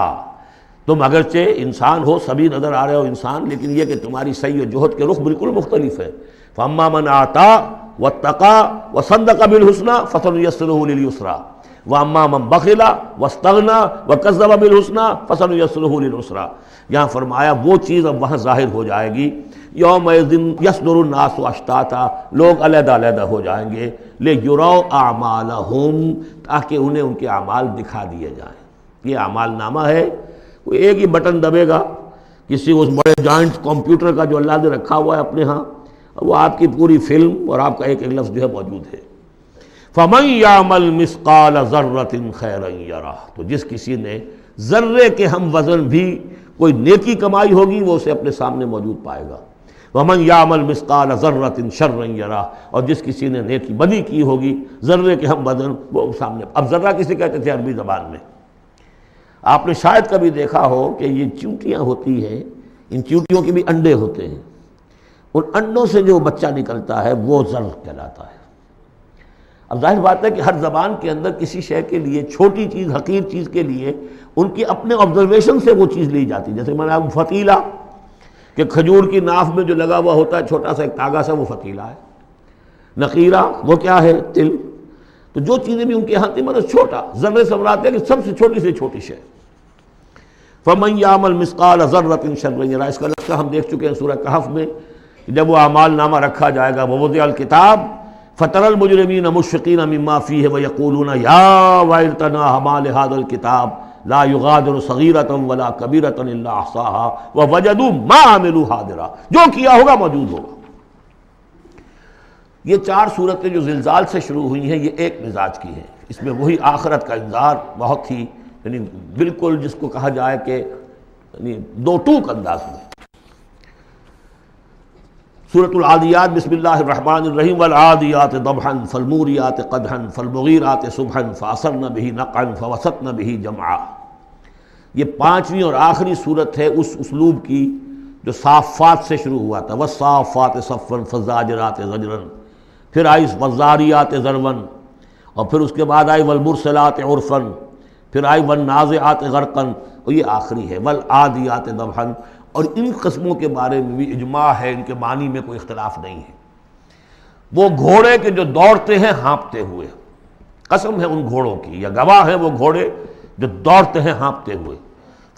تم اگرچہ انسان ہو، سبھی نظر آ رہے ہو انسان، لیکن یہ کہ تمہاری سعی و جہد کے رخ بالکل مختلف ہے. فاما من آتا واتقى وصدق بالحسنى فسنيسره لليسرى واما من بخل واستغنى وكذب بالحسنى فسنيسره للعسرى. یہاں فرمایا وہ چیز اب وہاں ظاہر ہو جائے گی. یومئذ یصدر الناس اشتاتا، لوگ علیحدہ علیحدہ ہو جائیں گے. لیروا اعمالهم، تاکہ انہیں ان کے اعمال دکھا دیے جائیں. یہ اعمال نامہ ہے، کوئی ایک ہی بٹن دبے گا کسی اس بڑے جائنٹ کمپیوٹر کا جو اللہ نے رکھا ہوا ہے اپنے ہاں، وہ آپ کی پوری فلم اور آپ کا ایک ایک لفظ جو ہے موجود ہے. فَمَن يَعْمَلْ مِثْقَالَ ذَرَّةٍ خَيْرًا يَرَهُ، تو جس کسی نے ذرے کے ہم وزن بھی کوئی نیکی کمائی ہوگی وہ اسے اپنے سامنے موجود پائے گا. وَمَن يَعْمَلْ مِثْقَالَ ذَرَّةٍ شَرًّا يَرَهُ، اور جس کسی نے نیکی بدی کی ہوگی ذرے کے ہم وزن وہ سامنے. اب ذرہ کسے کہتے تھے عربی زبان میں؟ آپ نے شاید کبھی دیکھا ہو کہ یہ چیونٹیاں ہوتی ہیں، ان چیونٹیوں کے بھی انڈے ہوتے ہیں، ان انڈوں سے جو بچہ نکلتا ہے وہ ذر کہلاتا ہے. اب ظاہر بات ہے کہ ہر زبان کے اندر کسی شے کے لیے، چھوٹی چیز حقیر چیز کے لیے ان کی اپنے آبزرویشن سے وہ چیز لی جاتی ہے. جیسے میں نے آپ فتیلہ، کہ کھجور کی ناف میں جو لگا ہوا ہوتا ہے چھوٹا سا ایک تاگا سا، وہ فتیلہ ہے. نقیرہ وہ کیا ہے؟ تل. تو جو چیزیں بھی ان کے ہاں تھی مطلب چھوٹا، ذرے سے مراد ہے کہ سب سے چھوٹی شے. فَمَن يَعْمَلْ مِثْقَالَ ذَرَّةٍ شَرًّا يَرَهُ، اس کا لفظ ہم دیکھ چکے ہیں سورہ کہف میں. جب وہ اعمال نامہ رکھا جائے گا، وَوُضِعَ الْكِتَابُ فَتَرَى الْمُجْرِمِينَ مُشْفِقِينَ مِمَّا فِيهِ وَيَقُولُونَ يَا وَيْلَتَنَا مَا لِهَذَا الْكِتَابِ لَا يُغَادِرُ صَغِيرَةً وَلَا كَبِيرَةً إِلَّا أَحْصَاهَا وَوَجَدُوا مَا عَمِلُوا حَاضِرًا، جو کیا ہوگا موجود ہوگا. یہ چار صورتیں جو زلزال سے شروع ہوئی ہیں یہ ایک مزاج کی ہیں. اس میں وہی آخرت کا انذار بہت ہی یعنی بالکل جس کو کہا جائے کہ یعنی دو ٹوک انداز میں. سورۃ العادیات، بسم اللہ الرحمن الرحیم. والعادیات ضبحا فالموریات قدحا فالمغیرات صبحا فاثرن به نقعا فوسطن به جمعا. یہ پانچویں اور آخری صورت ہے اس اسلوب کی جو صافات سے شروع ہوا تھا. والصافات صفا فالزاجرات زجرا، پھر آئی والذاریات ذروا، اور پھر اس کے بعد آئی والمرسلات عرفا، پھر آئی والنازعات غرقا، اور یہ آخری ہے والعادیات ضبحا. اور ان قسموں کے بارے میں بھی اجماع ہے، ان کے معنی میں کوئی اختلاف نہیں ہے. وہ گھوڑے کے جو دوڑتے ہیں ہانپتے ہوئے، قسم ہے ان گھوڑوں کی، یا گواہ ہیں وہ گھوڑے جو دوڑتے ہیں ہانپتے ہوئے.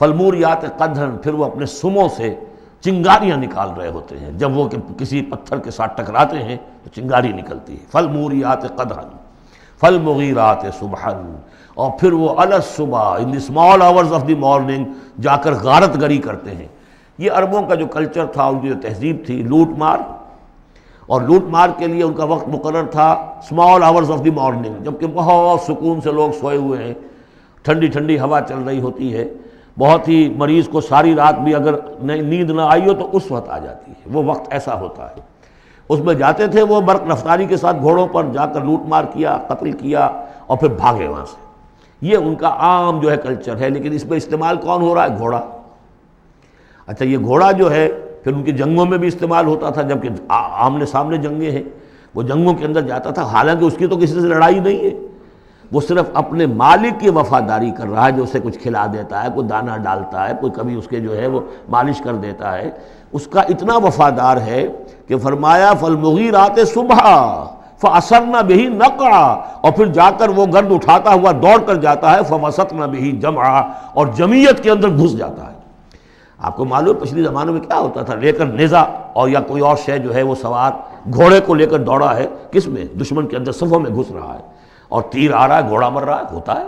فالموریات قدحا، پھر وہ اپنے سموں سے چنگاریاں نکال رہے ہوتے ہیں. جب وہ کسی پتھر کے ساتھ ٹکراتے ہیں تو چنگاری نکلتی ہے. فالموریات قدحا فالمغیرات صبحا، اور پھر وہ الصبح in the small hours of the morning جا کر غارت گری کرتے ہیں. یہ عربوں کا جو کلچر تھا، ان کی جو تہذیب تھی، لوٹ مار، اور لوٹ مار کے لیے ان کا وقت مقرر تھا small hours of the morning, جبکہ بہت سکون سے لوگ سوئے ہوئے ہیں، ٹھنڈی ٹھنڈی ہوا چل رہی ہوتی ہے، بہت ہی مریض کو ساری رات بھی اگر نیند نہ آئی ہو تو اس وقت آ جاتی ہے. وہ وقت ایسا ہوتا ہے. اس میں جاتے تھے وہ برق رفتاری کے ساتھ گھوڑوں پر جا کر لوٹ مار کیا، قتل کیا، اور پھر بھاگے وہاں سے. یہ ان کا عام جو ہے کلچر ہے. لیکن اس میں استعمال کون ہو رہا ہے؟ گھوڑا. اچھا، یہ گھوڑا جو ہے پھر ان کی جنگوں میں بھی استعمال ہوتا تھا، جبکہ آمنے سامنے جنگیں ہیں، وہ جنگوں کے اندر جاتا تھا. حالانکہ اس کی تو کسی سے لڑائی نہیں ہے، وہ صرف اپنے مالک کی وفاداری کر رہا ہے، جو اسے کچھ کھلا دیتا ہے، کوئی دانہ ڈالتا ہے، کوئی کبھی اس کے جو ہے وہ مالش کر دیتا ہے. اس کا اتنا وفادار ہے کہ فرمایا فالمغیرات صبحا فاثرن به نقعا، اور پھر جا کر وہ گرد اٹھاتا ہوا دوڑ کر جاتا ہے فوسطن به جمعا، اور جمعیت کے اندر گھس جاتا ہے. آپ کو معلوم پچھلی زمانوں میں کیا ہوتا تھا؟ لے کر نیزہ اور یا کوئی اور شے جو ہے وہ سوار گھوڑے کو لے کر دوڑا ہے، کس میں؟ دشمن کے اندر صفوں میں گھس رہا ہے، اور تیر آ رہا ہے، گھوڑا مر رہا ہے. ہوتا ہے،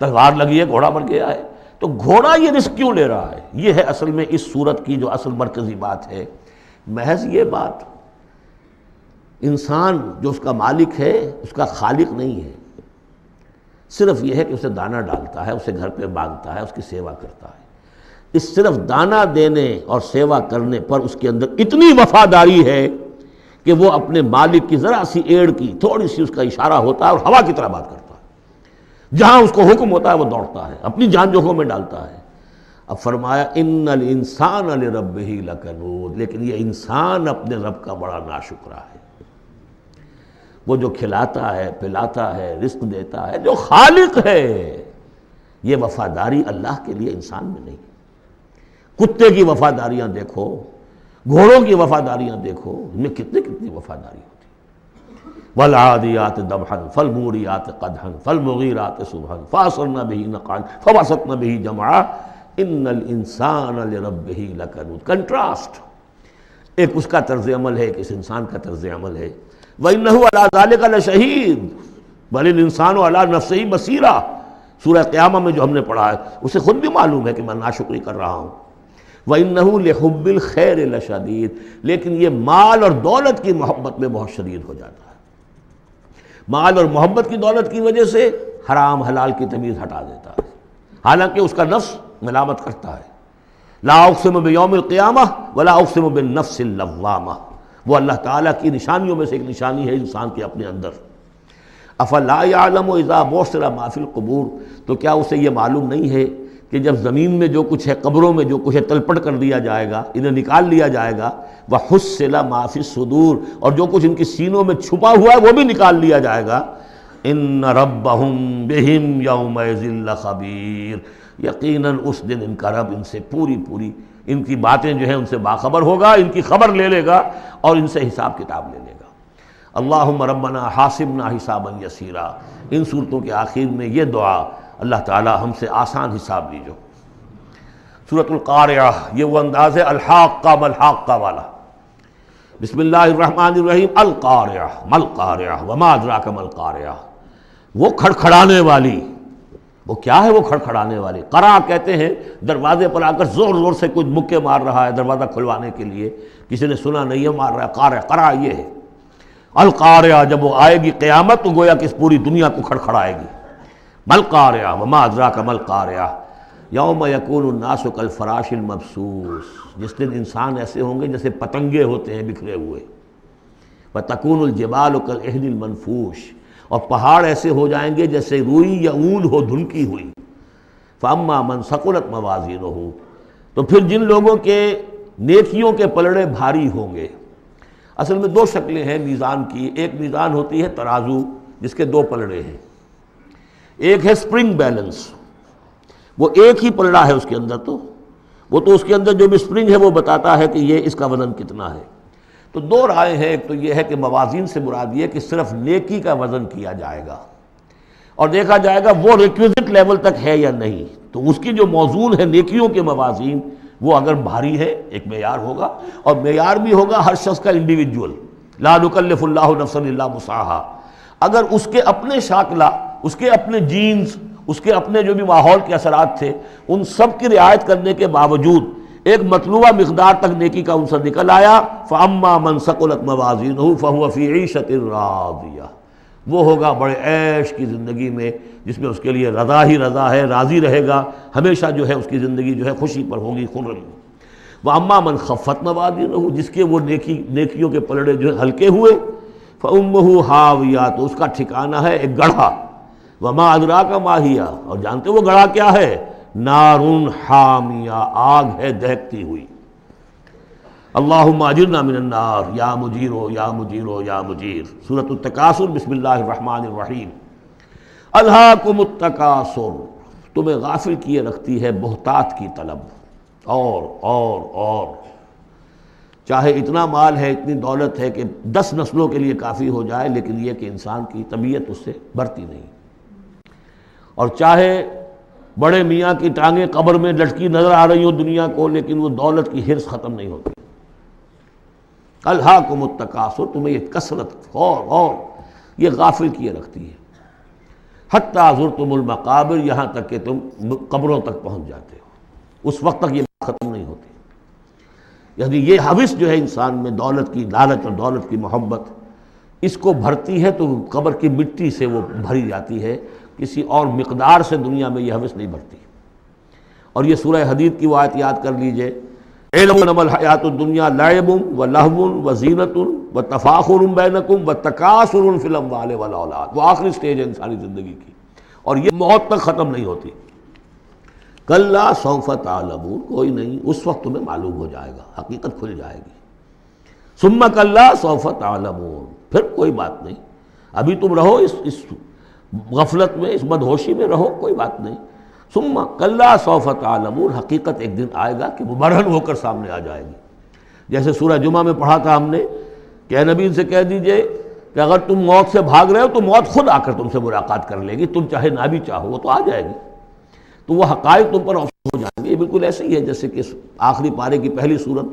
تلوار لگی ہے، گھوڑا مر گیا ہے. تو گھوڑا یہ رزق کیوں لے رہا ہے؟ یہ ہے اصل میں اس صورت کی جو اصل مرکزی بات ہے، محض یہ بات، انسان جو اس کا مالک ہے اس کا خالق نہیں ہے، صرف یہ ہے کہ اسے دانہ ڈالتا ہے، اسے گھر پہ باندھتا ہے، اس کی سیوا کرتا ہے۔ اس صرف دانہ دینے اور سیوا کرنے پر اس کے اندر اتنی وفاداری ہے کہ وہ اپنے مالک کی ذرا سی ایڑ کی تھوڑی سی اس کا اشارہ ہوتا ہے اور ہوا کی طرح بات کرتا ہے، جہاں اس کو حکم ہوتا ہے وہ دوڑتا ہے، اپنی جان جوکھوں میں ڈالتا ہے۔ اب فرمایا ان الانسان لربہ لکنود، لیکن یہ انسان اپنے رب کا بڑا ناشکرا ہے۔ وہ جو کھلاتا ہے، پلاتا ہے، رزق دیتا ہے، جو خالق ہے، یہ وفاداری اللہ کے لیے انسان میں نہیں۔ کتے کی وفاداریاں دیکھو، گھوڑوں کی وفاداریاں دیکھو، ان میں کتنی وفاداری ہوتی ہے۔ والعادیات ضبحا فالموریات قدحا فالمغیرات صبحا فاثرن بہ نقعا فوسطن بہ جمعا ان الانسان لربہ لکنود۔ کنٹراسٹ، ایک اس کا طرز عمل ہے، ایک اس انسان کا طرز عمل ہے۔ وَإِنَّهُ عَلَىٰ ذَلِكَ لَشَهِيدٌ بَلِ الْإِنسَانُ عَلَىٰ نَفْسِهِ بَصِيرًا، سورہ قیامہ میں جو ہم نے پڑھا ہے اسے خود بھی معلوم ہے کہ میں ناشکری کر رہا ہوں۔ وَإِنَّهُ لِحُبِّ الْخَيْرِ لَشَدِيدٌ، لیکن یہ مال اور دولت کی محبت میں بہت شدید ہو جاتا ہے، مال اور محبت کی دولت کی وجہ سے حرام حلال کی تمیز ہٹا دیتا ہے، حالانکہ اس کا نفس ملامت کرتا ہے۔ لا اقسم بیوم القیامہ ولا اقسم بالنفس اللوامہ، وہ اللہ تعالیٰ کی نشانیوں میں سے ایک نشانی ہے انسان کے اپنے اندر۔ افلا یعلم اذا بعثر ما فی القبور، تو کیا اسے یہ معلوم نہیں ہے کہ جب زمین میں جو کچھ ہے، قبروں میں جو کچھ ہے، تلپٹ کر دیا جائے گا، انہیں نکال لیا جائے گا، وحصل ما فی الصدور، اور جو کچھ ان کی سینوں میں چھپا ہوا ہے وہ بھی نکال لیا جائے گا۔ ان ربہم بہم یومئذ لخبیر، یقیناً اس دن ان کا رب ان سے پوری ان کی باتیں جو ہیں ان سے باخبر ہوگا، ان کی خبر لے لے گا اور ان سے حساب کتاب لے لے گا۔ اللہم ربنا حاسبنا حسابا یسیرا، ان صورتوں کے آخر میں یہ دعا، اللہ تعالی ہم سے آسان حساب لیجو۔ سورۃ القارعہ، یہ وہ انداز ہے الحاقہ ملحاقہ والا۔ بسم اللہ الرحمن الرحیم، القارعہ ملقارعہ وما ادراک ملقارعہ، وہ کھڑکھڑانے والی، وہ کیا ہے وہ کھڑکھڑانے والی؟ قرع کہتے ہیں دروازے پر آ کر زور زور سے کوئی مکے مار رہا ہے دروازہ کھلوانے کے لیے، کسی نے سنا نہیں ہے مار رہا ہے، قارع قرع یہ ہے۔ القارعہ، جب وہ آئے گی قیامت تو گویا کہ اس پوری دنیا کو کھڑکھڑائے گی۔ ملقارعہ وما ادراک ملقارعہ، یوم یکون الناس کالفراش المبثوث، جس دن انسان ایسے ہوں گے جیسے پتنگے ہوتے ہیں بکھرے ہوئے۔ وتکون الجبال کالعہن المنفوش، اور پہاڑ ایسے ہو جائیں گے جیسے روئی یا اون ہو دھنکی ہوئی۔ فاما من ثقلت موازینہ، تو پھر جن لوگوں کے نیکیوں کے پلڑے بھاری ہوں گے۔ اصل میں دو شکلیں ہیں میزان کی، ایک میزان ہوتی ہے ترازو جس کے دو پلڑے ہیں، ایک ہے سپرنگ بیلنس، وہ ایک ہی پلڑا ہے اس کے اندر، تو وہ تو اس کے اندر جو بھی سپرنگ ہے وہ بتاتا ہے کہ یہ اس کا وزن کتنا ہے۔ تو دو رائے ہیں، ایک تو یہ ہے کہ موازین سے مراد یہ کہ صرف نیکی کا وزن کیا جائے گا اور دیکھا جائے گا وہ ریکویزٹ لیول تک ہے یا نہیں، تو اس کی جو موزون ہے نیکیوں کے موازین وہ اگر بھاری ہے ایک معیار ہوگا، اور معیار بھی ہوگا ہر شخص کا انڈیویجول، لا نکلف اللہ نفسا الا وسعہا۔ اگر اس کے اپنے شاکلہ، اس کے اپنے جینز، اس کے اپنے جو بھی ماحول کے اثرات تھے، ان سب کی رعایت کرنے کے باوجود ایک مطلوبہ مقدار تک نیکی کا عنصر نکل آیا، فاما من ثقلت موازینہ فہو فی عیشۃ راضیہ، وہ ہوگا بڑے عیش کی زندگی میں جس میں اس کے لیے رضا ہی رضا ہے، راضی رہے گا ہمیشہ، جو ہے اس کی زندگی جو ہے خوشی پر ہوگی، خرم۔ واما من خفت موازینہ، جس کے وہ نیکیوں کے پلڑے جو ہے ہلکے ہوئے، فامہ ہاویہ، تو اس کا ٹھکانہ ہے ایک گڑھا۔ وما ادراک ما ہی، اور جانتے وہ گڑھا کیا ہے؟ نار حامیہ، آگ ہے دہکتی ہوئی۔ اللہم اجرنا من النار یا مجیرو یا مجیرو یا مجیر۔ سورۃ التکاثر، بسم اللہ الرحمن الرحیم۔ الہاکم التکاثر، تمہیں غافل کیے رکھتی ہے بہتات کی طلب، اور چاہے اتنا مال ہے، اتنی دولت ہے کہ 10 نسلوں کے لیے کافی ہو جائے، لیکن یہ کہ انسان کی طبیعت اس سے بھرتی نہیں، اور چاہے بڑے میاں کی ٹانگیں قبر میں لٹکی نظر آ رہی ہوں دنیا کو، لیکن وہ دولت کی حرص ختم نہیں ہوتی۔ الہاکم التکاثر، تمہیں یہ کثرت اور یہ غافل کیے رکھتی ہے۔ حتیٰ زرتم المقابر، یہاں تک کہ تم قبروں تک پہنچ جاتے ہو، اس وقت تک یہ بات ختم نہیں ہوتی۔ یعنی یہ حوث جو ہے انسان میں، دولت کی لالچ اور دولت کی محبت، اس کو بھرتی ہے تو قبر کی مٹی سے وہ بھری جاتی ہے، کسی اور مقدار سے دنیا میں یہ حوث نہیں بھرتی۔ اور یہ سورہ حدید کی وہ آیت یاد کر لیجئے، اعلموا انما الحیاۃ الدنیا لعب ولہو وزینۃ وتفاخر بینکم وتکاثر فی الاموال والاولاد، وہ آخری سٹیج ہے انسانی زندگی کی، اور یہ موت تک ختم نہیں ہوتی۔ کلا سوف تعلمون، کوئی نہیں، اس وقت تمہیں معلوم ہو جائے گا، حقیقت کھل جائے گی۔ ثم کلا سوف تعلمون، پھر کوئی بات نہیں، ابھی تم رہو اس غفلت میں، اس بدہوشی میں رہو، کوئی بات نہیں۔ ثم کلا سوف تعلمون، حقیقت ایک دن آئے گا کہ مبرہن ہو کر سامنے آ جائے گی۔ جیسے سورہ جمعہ میں پڑھا تھا ہم نے کہ اے نبی سے کہہ دیجئے کہ اگر تم موت سے بھاگ رہے ہو تو موت خود آ کر تم سے ملاقات کر لے گی، تم چاہے نہ بھی چاہو وہ تو آ جائے گی، تو وہ حقائق تم پر روشن ہو جائیں گے۔ یہ بالکل ایسے ہی ہے جیسے کہ آخری پارے کی پہلی سورت،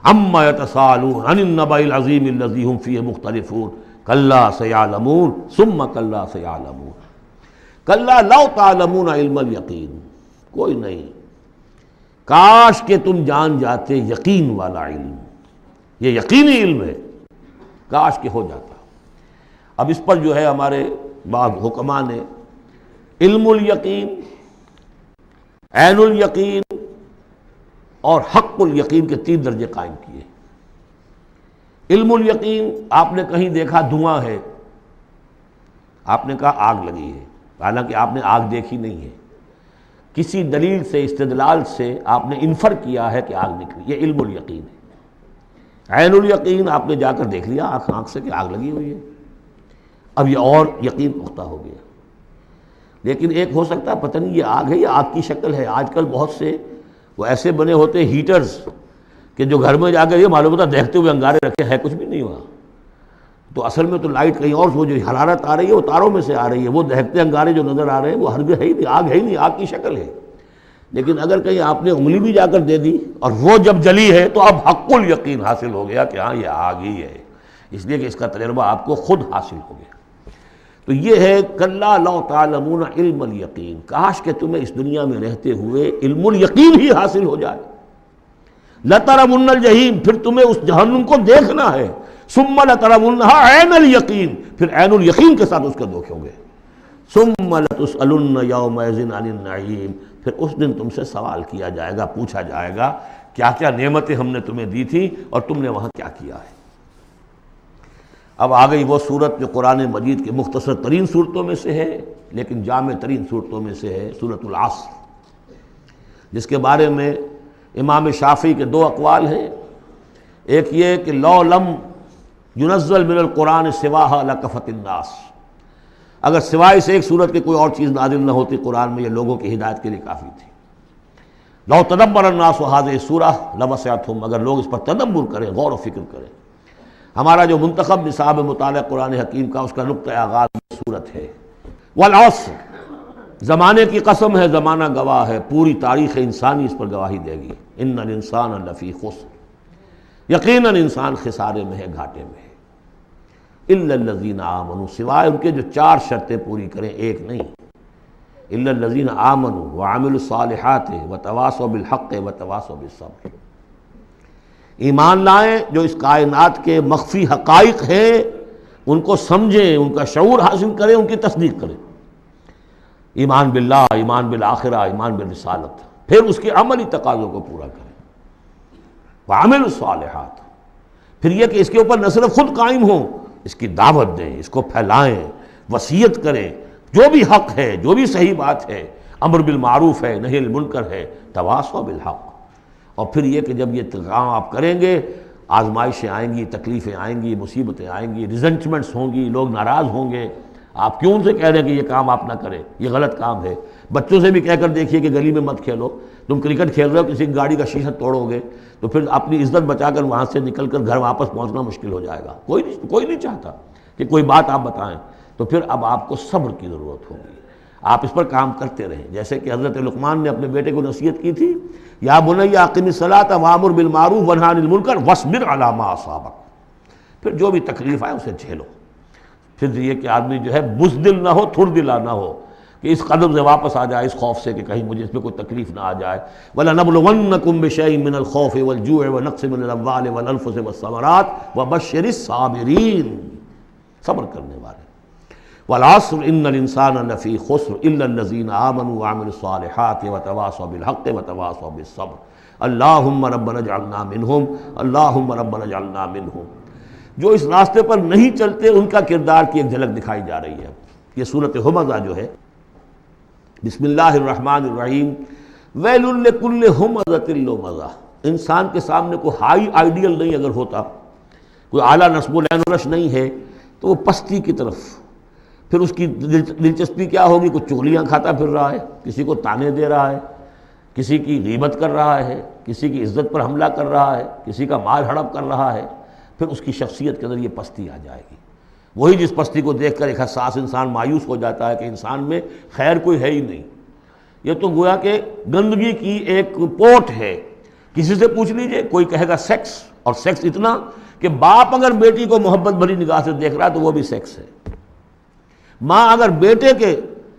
عما یتساءلون عن النبأ العظیم الذی هم فیہ مختلفون کلا سیعلمون ثم کلا سیعلمون کلا لو تعلمون علم الیقین، کوئی نہیں، کاش کہ تم جان جاتے یقین والا علم، یہ یقینی علم ہے، کاش کہ ہو جاتا۔ اب اس پر جو ہے ہمارے بعض حکماء نے علم الیقین، عین الیقین اور حق الیقین کے 3 درجے قائم کیے۔ علم الیقین، آپ نے کہیں دیکھا دھواں ہے، آپ نے کہا آگ لگی ہے، حالانکہ آپ نے آگ دیکھی نہیں ہے، کسی دلیل سے، استدلال سے آپ نے انفر کیا ہے کہ آگ نکلی، یہ علم الیقین ہے۔ عین الیقین، آپ نے جا کر دیکھ لیا آنکھ سے کہ آگ لگی ہوئی ہے، اب یہ اور یقین پختہ ہو گیا۔ لیکن ایک ہو سکتا ہے پتہ نہیں یہ آگ ہے یا آگ کی شکل ہے۔ آج کل بہت سے وہ ایسے بنے ہوتے ہیں ہیٹرز کہ جو گھر میں جا کر یہ معلوم ہوتا دیکھتے ہوئے انگارے رکھے ہے کچھ بھی نہیں ہوا، تو اصل میں تو لائٹ کہیں اور، وہ جو حرارت آ رہی ہے وہ تاروں میں سے آ رہی ہے، وہ دہتے انگارے جو نظر آ رہے ہیں وہ ہرگز ہے ہی نہیں، آگ ہے ہی نہیں، آگ کی شکل ہے۔ لیکن اگر کہیں آپ نے انگلی بھی جا کر دے دی اور وہ جب جلی ہے تو اب حق الیقین حاصل ہو گیا کہ ہاں یہ آگ ہی ہے، اس لیے کہ اس کا تجربہ آپ کو خود حاصل ہو گیا۔ تو یہ ہے کلا لو تعلمون علم الیقین، کاش کہ تمہیں اس دنیا میں رہتے ہوئے علم الیقین ہی حاصل ہو جائے۔ لترون الجحیم، پھر تمہیں اس جہنم کو دیکھنا ہے، ثم لترونها عین الیقین، پھر عین الیقین کے ساتھ اس کو دیکھو گے۔ ثم لتسألن یومئذ عن النعیم، پھر اس دن تم سے سوال کیا جائے گا، پوچھا جائے گا کیا کیا نعمتیں ہم نے تمہیں دی تھی اور تم نے وہاں کیا کیا ہے۔ اب آ گئی وہ صورت جو قرآن مجید کے مختصر ترین صورتوں میں سے ہے لیکن جامع ترین صورتوں میں سے ہے، سورۃ العصر، جس کے بارے میں امام شافعی کے 2 اقوال ہیں۔ ایک یہ کہ لو لم ينزل من القرآن سواہا لکفت الناس، اگر سوائے سے ایک صورت کے کوئی اور چیز نازل نہ ہوتی قرآن میں، یہ لوگوں کی ہدایت کے لیے کافی تھی۔ لو تدبر الناس هذه السورہ لوسعتهم، اگر لوگ اس پر تدبر کریں، غور و فکر کریں۔ ہمارا جو منتخب نصاب مطالعہ قرآن حکیم کا، اس کا نقطہ آغاز صورت ہے۔ والعصر، زمانے کی قسم ہے، زمانہ گواہ ہے، پوری تاریخ انسانی اس پر گواہی دے گی۔ ان الانسان لفی خسر، یقیناً انسان خسارے میں ہے، گھاٹے میں ہے۔ الا الذین آمنوا، سوائے ان کے جو 4 شرطیں پوری کریں، ایک نہیں۔ الا الذین آمنوا وعملوا الصالحات وتواصوا بالحق وتواصوا بالصبر، ایمان لائیں، جو اس کائنات کے مخفی حقائق ہیں ان کو سمجھیں، ان کا شعور حاصل کریں، ان کی تصدیق کریں۔ ایمان باللہ، ایمان بالآخرہ، ایمان بالرسالت، پھر اس کے عملی تقاضوں کو پورا کریں۔ وعملوا الصالحات، پھر یہ کہ اس کے اوپر نہ صرف خود قائم ہوں، اس کی دعوت دیں، اس کو پھیلائیں، وصیت کریں، جو بھی حق ہے، جو بھی صحیح بات ہے، امر بالمعروف ہے، نہی عن المنکر ہے، تواصوا بالحق۔ اور پھر یہ کہ جب یہ کام آپ کریں گے، آزمائشیں آئیں گی، تکلیفیں آئیں گی، مصیبتیں آئیں گی، ریزنٹمنٹس ہوں گی، لوگ ناراض ہوں گے۔ آپ کیوں ان سے کہہ رہے ہیں کہ یہ کام آپ نہ کریں، یہ غلط کام ہے؟ بچوں سے بھی کہہ کر دیکھیے کہ گلی میں مت کھیلو، تم کرکٹ کھیل رہے ہو، کسی گاڑی کا شیشہ توڑو گے تو پھر اپنی عزت بچا کر وہاں سے نکل کر گھر واپس پہنچنا مشکل ہو جائے گا۔ کوئی نہیں چاہتا کہ کوئی بات آپ بتائیں، تو پھر اب آپ کو صبر کی ضرورت ہوگی، آپ اس پر کام کرتے رہیں۔ جیسے کہ حضرت لقمان نے اپنے بیٹے کو نصیحت کی تھی، یا بنی اقم الصلاۃ وامر بالمعروف وانہی عن المنکر واصبر علی ما اصابک، پھر جو بھی تکلیف آئے اسے جھیلو، پھر یہ کہ آدمی جو ہے بزدل نہ ہو، تھر دلا نہ ہو، کہ اس قدم سے واپس آ جائے اس خوف سے کہ کہیں مجھے اس میں کوئی تکلیف نہ آ جائے۔ وَلَنَبْلُوَنَّكُمْ بِشَيْءٍ مِّنَ الْخَوْفِ وَالْجُوعِ وَنَقْصٍ مِّنَ الْأَمْوَالِ وَالْأَنفُسِ وَالثَّمَرَاتِ وَبَشِّرِ الصَّابِرِينَ، صبر کرنے والے۔ وَالْعَصْرِ إِنَّ الْإِنسَانَ لَفِي خُسْرٍ إِلَّا الَّذِينَ آمَنُوا وَعَمِلُوا الصَّالِحَاتِ وَتَوَاصَوْا بِالْحَقِّ وَتَوَاصَوْا بِالصَّبْرِ اللہم ربنا اجعلنا منہم، اللہم ربنا اجعلنا منہم۔ جو اس راستے پر نہیں چلتے ان کا کردار کی ایک جھلک دکھائی جا رہی ہے۔ یہ سورۃ ہمزہ جو ہے، بسم اللہ الرحمن الرحیم، ویل لکل ہمزۃ لمزہ، انسان کے سامنے کوئی ہائی آئیڈیل نہیں اگر ہوتا، کوئی اعلیٰ نصب و لین و نش نہیں ہے، تو وہ پستی کی طرف، پھر اس کی دلچسپی کیا ہوگی؟ کچھ چغلیاں کھاتا پھر رہا ہے، کسی کو تانے دے رہا ہے، کسی کی غیبت کر رہا ہے، کسی کی عزت پر حملہ کر رہا ہے، کسی کا مال ہڑپ کر رہا ہے، پھر اس کی شخصیت کے اندر یہ پستی آ جائے گی۔ وہی جس پستی کو دیکھ کر ایک حساس انسان مایوس ہو جاتا ہے کہ انسان میں خیر کوئی ہے ہی نہیں، یہ تو گویا کہ گندگی کی ایک پوٹ ہے۔ کسی سے پوچھ لیجئے، کوئی کہے گا سیکس، اور سیکس اتنا کہ باپ اگر بیٹی کو محبت بھری نگاہ سے دیکھ رہا ہے تو وہ بھی سیکس ہے، ماں اگر بیٹے کے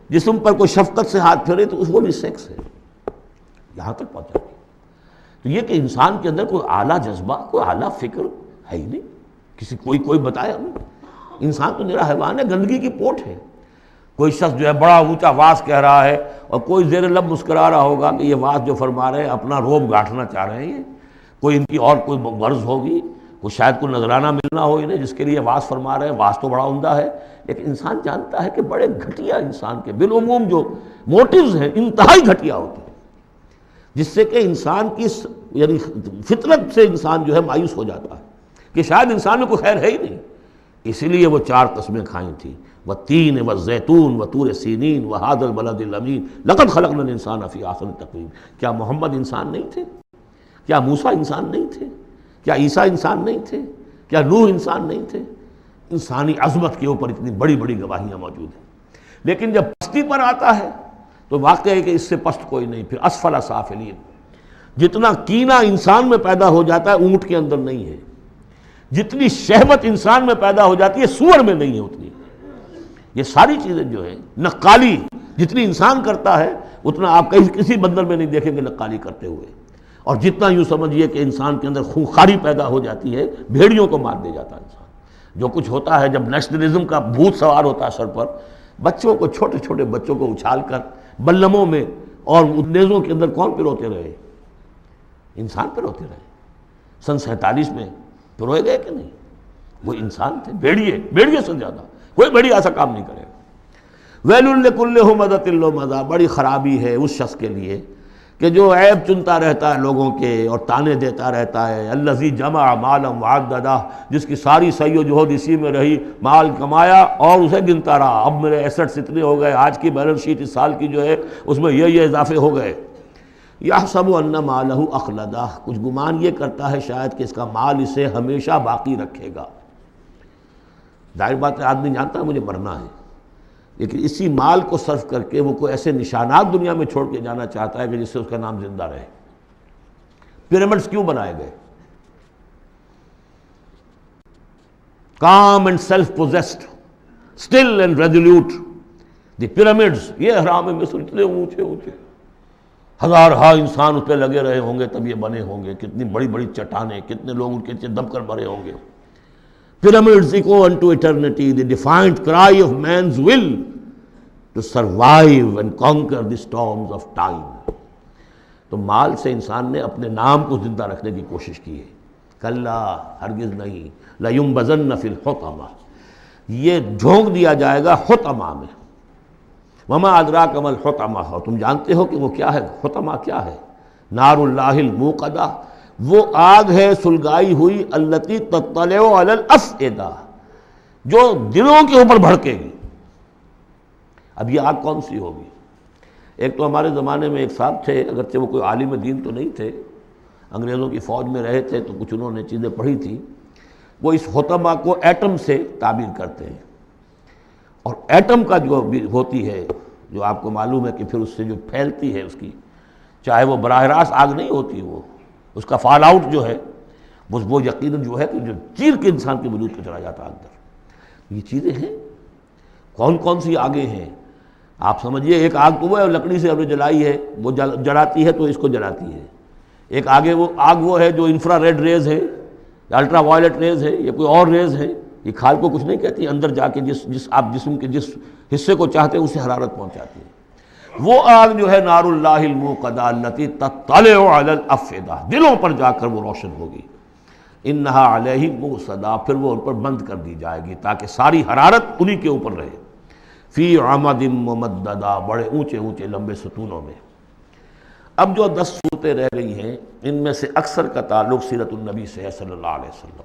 جسم پر کوئی شفقت سے ہاتھ پھیرے تو وہ بھی سیکس ہے، یہاں تک پہنچا گیا۔ تو یہ کہ انسان کے اندر کوئی اعلیٰ جذبہ، کوئی اعلیٰ فکر ہے ہی نہیں، کسی کوئی بتایا ہمیں؟ انسان تو نرا حیوان ہے، گندگی کی پوٹ ہے۔ کوئی شخص جو ہے بڑا اونچا واز کہہ رہا ہے اور کوئی زیر لب مسکرا رہا ہوگا کہ یہ واز جو فرما رہے ہیں اپنا روب گاٹھنا چاہ رہے ہیں، یہ کوئی ان کی اور کوئی غرض ہوگی، وہ شاید کوئی نذرانہ ملنا ہو انہیں جس کے لیے واز فرما رہے ہیں۔ واز تو بڑا عمدہ ہے، لیکن انسان جانتا ہے کہ بڑے گھٹیا انسان کے بالعموم جو موٹیوز ہیں انتہائی گھٹیا ہوتے ہیں، جس سے کہ انسان کی یعنی فطرت سے انسان جو ہے مایوس ہو جاتا ہے کہ شاید انسان میں کوئی خیر ہے ہی نہیں۔ اسی لیے وہ 4 قسمیں کھائیں تھیں، والتین والزیتون وطور سینین وہذا البلد الامین لقد خلقنا الانسان فی احسن تقویم۔ کیا محمد انسان نہیں تھے؟ کیا موسیٰ انسان نہیں تھے؟ کیا عیسیٰ انسان نہیں تھے؟ کیا نوح انسان نہیں تھے؟ انسانی عظمت کے اوپر اتنی بڑی بڑی گواہیاں موجود ہیں، لیکن جب پستی پر آتا ہے تو واقع ہے کہ اس سے پست کوئی نہیں۔ پھر اسفل سافلین، جتنا کینہ انسان میں پیدا ہو جاتا ہے اونٹ کے اندر نہیں ہے، جتنی شہوت انسان میں پیدا ہو جاتی ہے سور میں نہیں ہے اتنی۔ یہ ساری چیزیں جو ہیں، نقالی جتنی انسان کرتا ہے اتنا آپ کسی بندر میں نہیں دیکھیں گے نقالی کرتے ہوئے، اور جتنا یوں سمجھیے کہ انسان کے اندر خونخواری پیدا ہو جاتی ہے، بھیڑیوں کو مار دے جاتا ہے انسان۔ جو کچھ ہوتا ہے جب نیشنلزم کا بھوت سوار ہوتا ہے سر پر، بچوں کو، چھوٹے چھوٹے بچوں کو اچھال کر بلموں میں اور نیزوں کے اندر کون پروتے رہے؟ انسان پروتے رہے۔ سن 47 میں پروئے گئے کہ نہیں؟ وہ انسان تھے، بھیڑیے سے زیادہ کوئی بھیڑیا ایسا کام نہیں کرے گا۔ ویل لکل ہمزۃ لمزہ، بڑی خرابی ہے اس شخص کے لیے کہ جو عیب چنتا رہتا ہے لوگوں کے اور تانے دیتا رہتا ہے۔ الذی جمع مالا وعددہ، جس کی ساری سعی و جہد اسی میں رہی، مال کمایا اور اسے گنتا رہا، اب میرے ایسٹس اتنے ہو گئے، آج کی بیلنس شیٹ اس سال کی جو ہے اس میں یہ اضافے ہو گئے۔ یحسب ان مالہ اخلدہ، کچھ گمان یہ کرتا ہے شاید کہ اس کا مال اسے ہمیشہ باقی رکھے گا۔ ظاہر بات ہے آدمی جانتا ہے مجھے مرنا ہے، لیکن اسی مال کو صرف کر کے وہ کوئی ایسے نشانات دنیا میں چھوڑ کے جانا چاہتا ہے کہ جس سے اس کا نام زندہ رہے۔ پیرامڈز کیوں بنائے گئے؟ calm and self-possessed, still and resolute. The pyramids، یہ اہرام مصر اتنے اونچے اونچے، ہزارہا انسان اس پہ لگے رہے ہوں گے تب یہ بنے ہوں گے، کتنی بڑی بڑی چٹانیں، کتنے لوگ ان کے نیچے دب کر مرے ہوں گے۔ Pyramids echo unto eternity, the defiant cry of man's will to survive and conquer the storms of time۔ تو مال سے انسان نے اپنے نام کو زندہ رکھنے کی کوشش کی ہے۔ کلا، ہرگز نہیں، لَيُنبَذَنَّ فِي الْحُطَمَةِ، یہ جھونک دیا جائے گا حطمہ میں۔ وَمَا أَدْرَاكَ مَا الْحُطَمَةُ، اور تم جانتے ہو کہ وہ کیا ہے؟ حطمہ کیا ہے؟ نار اللہ الموقدہ، وہ آگ ہے سلگائی ہوئی، التی تطلع علی الافئدہ، جو دلوں کے اوپر بھڑکے گی۔ اب یہ آگ کون سی ہوگی؟ ایک تو ہمارے زمانے میں ایک صاحب تھے، اگرچہ وہ کوئی عالم دین تو نہیں تھے، انگریزوں کی فوج میں رہے تھے تو کچھ انہوں نے چیزیں پڑھی تھیں، وہ اس حطمہ کو ایٹم سے تعبیر کرتے ہیں، اور ایٹم کا جو بھی ہوتی ہے، جو آپ کو معلوم ہے کہ پھر اس سے جو پھیلتی ہے اس کی، چاہے وہ براہ راست آگ نہیں ہوتی، وہ اس کا فال آؤٹ جو ہے وہ یقیناً جو ہے کہ جو چیر کے انسان کے وجود کو چلا جاتا ہے اندر۔ یہ چیزیں ہیں کون کون سی آگیں ہیں؟ آپ سمجھیے ایک آگ تو وہ ہے لکڑی سے ہم نے جلائی ہے، وہ جلاتی ہے تو اس کو جلاتی ہے، ایک آگ وہ ہے جو انفرا ریڈ ریز ہے، الٹرا وائلٹ ریز ہے، یا کوئی اور ریز ہے، یہ کھال کو کچھ نہیں کہتی، اندر جا کے جس آپ جسم کے جس حصے کو چاہتے ہیں اسے حرارت پہنچاتی ہے۔ وہ آگ جو ہے نار اللہ الموقدہ التی تطلع علی الافئدہ، دلوں پر جا کر وہ روشن ہوگی، انہا علیہم موصدہ، پھر وہ ان پر بند کر دی جائے گی تاکہ ساری حرارت انہی کے اوپر رہے، فی عمد ممددہ، بڑے اونچے اونچے لمبے ستونوں میں۔ اب جو 10 صورتیں رہ گئی ہیں ان میں سے اکثر کا تعلق سیرت النبی سے ہے صلی اللہ علیہ وسلم،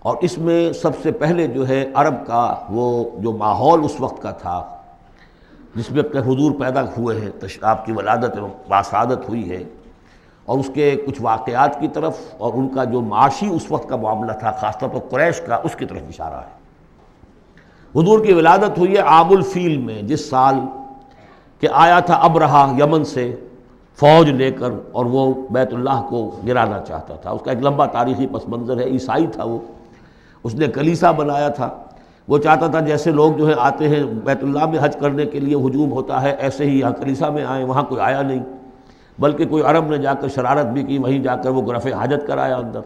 اور اس میں سب سے پہلے جو ہے عرب کا وہ جو ماحول اس وقت کا تھا جس میں اپنے حضور پیدا ہوئے ہیں، آپ کی ولادت باسعادت ہوئی ہے، اور اس کے کچھ واقعات کی طرف، اور ان کا جو معاشی اس وقت کا معاملہ تھا خاص طور پر قریش کا، اس کی طرف اشارہ ہے۔ حضور کی ولادت ہوئی ہے عام الفیل میں، جس سال کہ آیا تھا ابرہہ یمن سے فوج لے کر، اور وہ بیت اللہ کو گرانا چاہتا تھا۔ اس کا ایک لمبا تاریخی پس منظر ہے، عیسائی تھا وہ، اس نے کلیسا بنایا تھا، وہ چاہتا تھا جیسے لوگ جو ہے آتے ہیں بیت اللہ میں حج کرنے کے لیے ہجوم ہوتا ہے، ایسے ہی یہاں کلیسا میں آئیں، وہاں کوئی آیا نہیں، بلکہ کوئی عرب نے جا کر شرارت بھی کی، وہیں جا کر وہ رفع حاجت کرایا اندر۔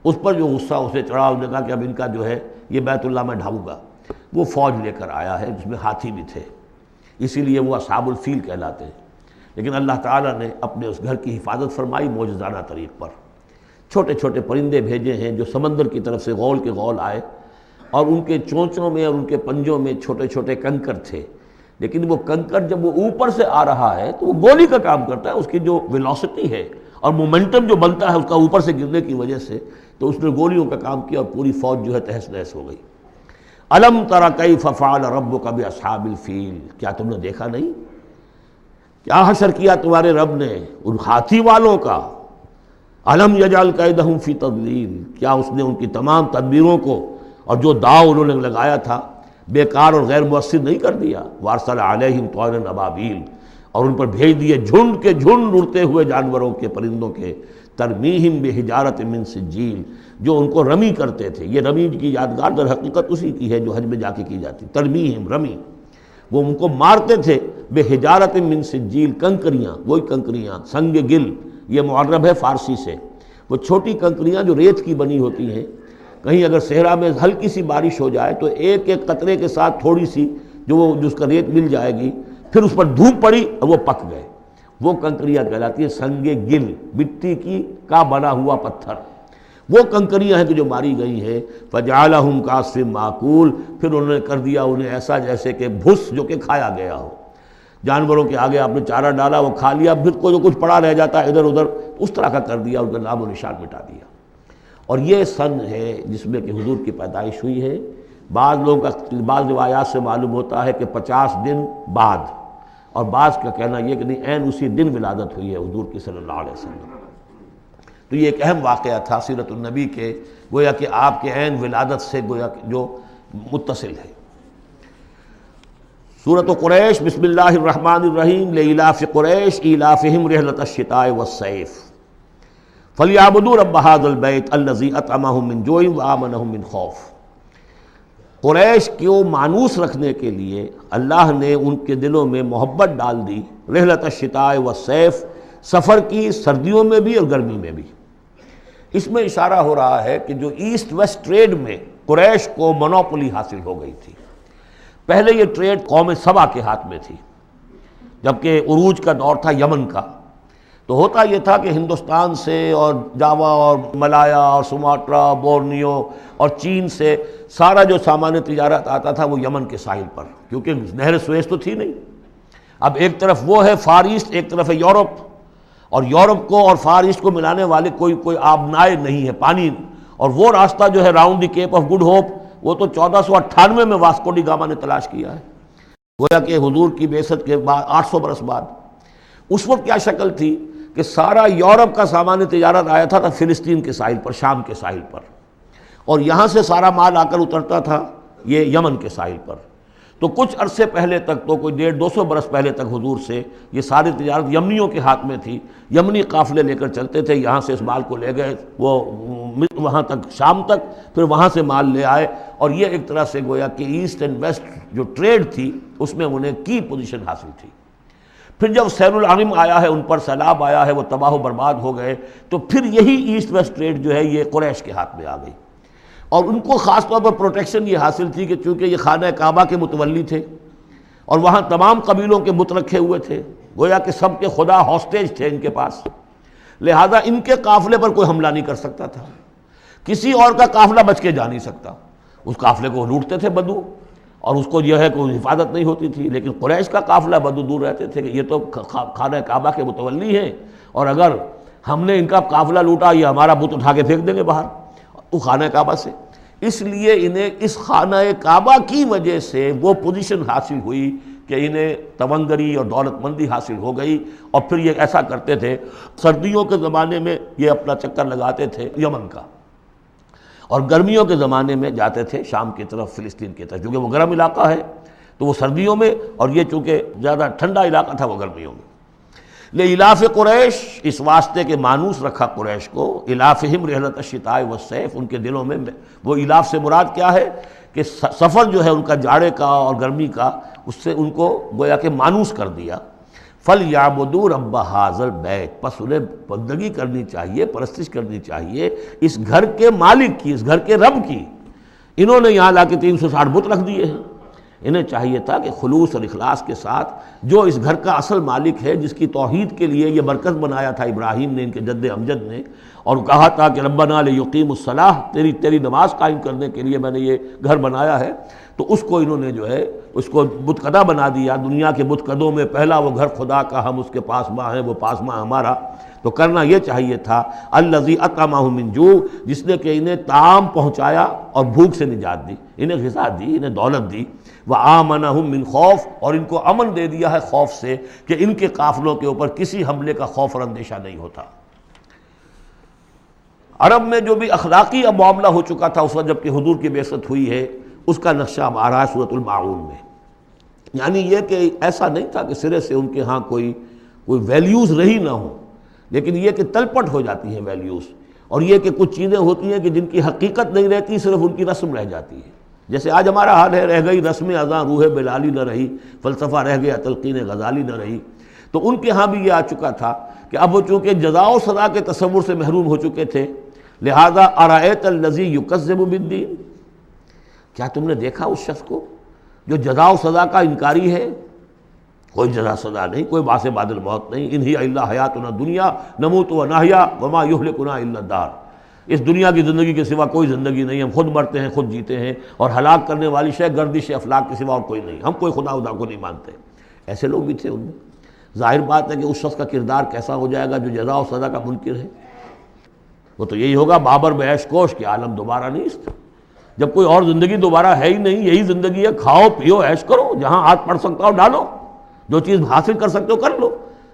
اس پر جو غصہ اسے چڑھا، اس نے کہا کہ اب ان کا جو ہے یہ بیت اللہ میں ڈھاؤں گا۔ وہ فوج لے کر آیا ہے جس میں ہاتھی بھی تھے، اسی لیے وہ اصحاب الفیل کہلاتے ہیں۔ لیکن اللہ تعالیٰ نے اپنے اس گھر کی حفاظت فرمائی معجزانہ طریق پر، چھوٹے چھوٹے پرندے بھیجے ہیں جو سمندر کی طرف سے غول کے غول آئے، اور ان کے چونچوں میں اور ان کے پنجوں میں چھوٹے چھوٹے کنکر تھے، لیکن وہ کنکر جب وہ اوپر سے آ رہا ہے تو وہ گولی کا کام کرتا ہے، اس کی جو ویلوسٹی ہے اور مومنٹم جو بنتا ہے اس کا اوپر سے گرنے کی وجہ سے، تو اس نے گولیوں کا کام کیا اور پوری فوج جو ہے تہس نہس ہو گئی۔ الم تر کیف فعل ربک باصحاب الفیل، کیا تم نے دیکھا نہیں کیا حشر کیا تمہارے رب نے ان ہاتھی والوں کا؟ الم یجعل کیدہم فی تضلیل، کیا اس نے ان کی تمام تدبیروں کو اور جو داؤ انہوں نے لگایا تھا بیکار اور غیر مؤثر نہیں کر دیا؟ وارسل علیہم طیرا ابابیل، اور ان پر بھیج دیے جھنڈ کے جھنڈ اڑتے ہوئے جانوروں کے، پرندوں کے، ترمیہم بحجارۃ من سجیل، جو ان کو رمی کرتے تھے۔ یہ رمی کی یادگار در حقیقت اسی کی ہے جو حج میں جا کے کی جاتی، ترمیہم رمی، وہ ان کو مارتے تھے بحجارۃ من سجیل، کنکریاں، وہی کنکریاں، سنگ گل، یہ معرب ہے فارسی سے، وہ چھوٹی کنکریاں جو ریت کی بنی ہوتی ہیں، کہیں اگر صحرا میں ہلکی سی بارش ہو جائے تو ایک ایک قطرے کے ساتھ تھوڑی سی جو اس کا ریت مل جائے گی، پھر اس پر دھوپ پڑی اور وہ پک گئے، وہ کنکریاں کہلاتی ہیں سنگ گل، مٹی کی کا بنا ہوا پتھر، وہ کنکریاں ہیں کہ جو ماری گئی ہیں۔ فجعلہم کعصف مأکول، پھر انہوں نے کر دیا انہیں ایسا جیسے کہ بھس جو کہ کھایا گیا ہو، جانوروں کے آگے آپ نے چارہ ڈالا وہ کھا لیا، پھر کوئی جو کچھ پڑا رہ جاتا ہے ادھر ادھر، اس طرح کا کر دیا، ان کا نام و نشان مٹا دیا۔ اور یہ سن ہے جس میں کہ حضور کی پیدائش ہوئی ہے۔ بعض لوگوں کا بعض روایات سے معلوم ہوتا ہے کہ 50 دن بعد، اور بعض کا کہنا یہ کہ نہیں عین اسی دن ولادت ہوئی ہے حضور کی صلی اللہ علیہ وسلم۔ تو یہ ایک اہم واقعہ تھا سیرت النبی کے، گویا کہ آپ کے عین ولادت سے گویا کہ جو متصل ہے۔ سورۃ قریش، بسم اللہ الرحمن الرحیم، لإلاف قریش ایلافہم رحلۃ الشتاء والصیف فلیعبدوا رب ھذا البیت الذی اطعمہم من جوع وآمنہم من خوف۔ قریش کو مانوس رکھنے کے لیے اللہ نے ان کے دلوں میں محبت ڈال دی، رحلۃ الشتاء والصیف، سفر کی سردیوں میں بھی اور گرمی میں بھی۔ اس میں اشارہ ہو رہا ہے کہ جو ایسٹ ویسٹ ٹریڈ میں قریش کو مونوپولی حاصل ہو گئی تھی۔ پہلے یہ ٹریڈ قوم سبا کے ہاتھ میں تھی، جبکہ عروج کا دور تھا یمن کا، تو ہوتا یہ تھا کہ ہندوستان سے اور جاوا اور ملایا اور سماٹرا، بورنیو اور چین سے سارا جو سامان تجارت آتا تھا وہ یمن کے ساحل پر، کیونکہ نہر سویس تو تھی نہیں۔ اب ایک طرف وہ ہے فار ایسٹ، ایک طرف ہے یورپ، اور یورپ کو اور فار ایسٹ کو ملانے والے کوئی آبنائے نہیں ہے، پانی، اور وہ راستہ جو ہے round the Cape of Good Hope, وہ تو 1498 میں واسکو ڈی گاما نے تلاش کیا ہے، گویا کہ حضور کی بعثت کے بعد 800 برس بعد۔ اس وقت کیا شکل تھی کہ سارا یورپ کا سامان تجارت آیا تھا فلسطین کے ساحل پر، شام کے ساحل پر، اور یہاں سے سارا مال آ کر اترتا تھا یہ یمن کے ساحل پر۔ تو کچھ عرصے پہلے تک تو کوئی 150-200 برس پہلے تک حضور سے یہ ساری تجارت یمنیوں کے ہاتھ میں تھی، یمنی قافلے لے کر چلتے تھے، یہاں سے اس مال کو لے گئے وہ وہاں تک شام تک، پھر وہاں سے مال لے آئے، اور یہ ایک طرح سے گویا کہ ایسٹ اینڈ ویسٹ جو ٹریڈ تھی اس میں انہیں کی پوزیشن حاصل تھی۔ پھر جب سیل العرم آیا ہے، ان پر سیلاب آیا ہے، وہ تباہ و برباد ہو گئے، تو پھر یہی ایسٹ ویسٹ ٹریڈ جو ہے یہ قریش کے ہاتھ میں آ گئی، اور ان کو خاص طور پر پروٹیکشن یہ حاصل تھی کہ چونکہ یہ خانہ کعبہ کے متولی تھے اور وہاں تمام قبیلوں کے بت رکھے ہوئے تھے، گویا کہ سب کے خدا ہاسٹیج تھے ان کے پاس، لہذا ان کے قافلے پر کوئی حملہ نہیں کر سکتا تھا، کسی اور کا قافلہ بچ کے جا نہیں سکتا، اس قافلے کو لوٹتے تھے بدو، اور اس کو یہ ہے کوئی حفاظت نہیں ہوتی تھی، لیکن قریش کا قافلہ بدو دور رہتے تھے کہ یہ تو خانہ کعبہ کے متولی ہیں، اور اگر ہم نے ان کا قافلہ لوٹا یہ ہمارا بت اٹھا کے پھینک دیں گے باہر وہ خانہ کعبہ سے، اس لیے انہیں اس خانہ کعبہ کی وجہ سے وہ پوزیشن حاصل ہوئی کہ انہیں تونگری اور دولت مندی حاصل ہو گئی، اور پھر یہ ایسا کرتے تھے، سردیوں کے زمانے میں یہ اپنا چکر لگاتے تھے یمن کا، اور گرمیوں کے زمانے میں جاتے تھے شام کی طرف، فلسطین کی طرف، چونکہ وہ گرم علاقہ ہے تو وہ سردیوں میں، اور یہ چونکہ زیادہ ٹھنڈا علاقہ تھا وہ گرمیوں میں۔ لإلاف قریش، اس واسطے کے مانوس رکھا قریش کو، الافہم رحلۃ الشتاء والصیف، ان کے دلوں میں وہ الاف سے مراد کیا ہے کہ سفر جو ہے ان کا جاڑے کا اور گرمی کا، اس سے ان کو گویا کہ مانوس کر دیا۔ فَلْيَعْبُدُوا رَبَّ هَٰذَا الْبَيْتِ، پس انہیں بندگی کرنی چاہیے، پرستش کرنی چاہیے اس گھر کے مالک کی، اس گھر کے رب کی۔ انہوں نے یہاں لا کے 360 بت رکھ دیے ہیں، انہیں چاہیے تھا کہ خلوص اور اخلاص کے ساتھ جو اس گھر کا اصل مالک ہے، جس کی توحید کے لیے یہ مرکز بنایا تھا ابراہیم نے، ان کے جد امجد نے، اور کہا تھا کہ ربنا لیقیموا الصلاۃ، تیری نماز قائم کرنے کے لیے میں نے یہ گھر بنایا ہے، تو اس کو انہوں نے جو ہے اس کو بت قدہ بنا دیا۔ دنیا کے بت قدوں میں پہلا وہ گھر خدا کا، ہم اس کے پاسباں ہیں، وہ پاسباں ہمارا، تو کرنا یہ چاہیے تھا الذی اطعمہم من جوع، جس نے کہ انہیں طعام پہنچایا اور بھوک سے نجات دی، انہیں غذا دی، انہیں دولت دی، وآمنہم من خوف، اور ان کو امن دے دیا ہے خوف سے کہ ان کے قافلوں کے اوپر کسی حملے کا خوف اور اندیشہ نہیں ہوتا۔ عرب میں جو بھی اخلاقی اب معاملہ ہو چکا تھا اس وقت جب کہ حضور کی بعثت ہوئی ہے، اس کا نقشہ اب آ رہا ہے سورۃ الماعون میں، یعنی یہ کہ ایسا نہیں تھا کہ سرے سے ان کے ہاں کوئی ویلیوز رہی نہ ہوں، لیکن یہ کہ تلپٹ ہو جاتی ہیں ویلیوز، اور یہ کہ کچھ چیزیں ہوتی ہیں کہ جن کی حقیقت نہیں رہتی، صرف ان کی رسم رہ جاتی ہے، جیسے آج ہمارا حال ہے، رہ گئی رسم اذاں روح بلالی نہ رہی، فلسفہ رہ گیا تلقین غزالی نہ رہی، تو ان کے ہاں بھی یہ آ چکا تھا کہ اب وہ چونکہ جزا و سزا کے تصور سے محروم ہو چکے تھے، لہذا ارأیت الذی یکذب بالدین، کیا تم نے دیکھا اس شخص کو جو جزا و سزا کا انکاری ہے؟ کوئی جزا سزا نہیں، کوئی باعث بعد الموت نہیں، ان ہی الا حیاتنا دنیا نموت و نحیا وما یہلکنا الا الدار، اس دنیا کی زندگی کے سوا کوئی زندگی نہیں، ہم خود مرتے ہیں خود جیتے ہیں، اور ہلاک کرنے والی شے گردش افلاک کے سوا اور کوئی نہیں، ہم کوئی خدا کو نہیں مانتے۔ ایسے لوگ بھی تھے ان میں۔ ظاہر بات ہے کہ اس شخص کا کردار کیسا ہو جائے گا جو جزا و سزا کا منکر ہے، وہ تو یہی ہوگا بابر بے عیش کوش کہ عالم دوبارہ نہیں است، جب کوئی اور زندگی دوبارہ ہے ہی نہیں، یہی زندگی ہے، کھاؤ پیو عیش کرو، جہاں ہاتھ پڑ سکتا ہو ڈالو، جو چیز حاصل کر سکتے ہو کر لو،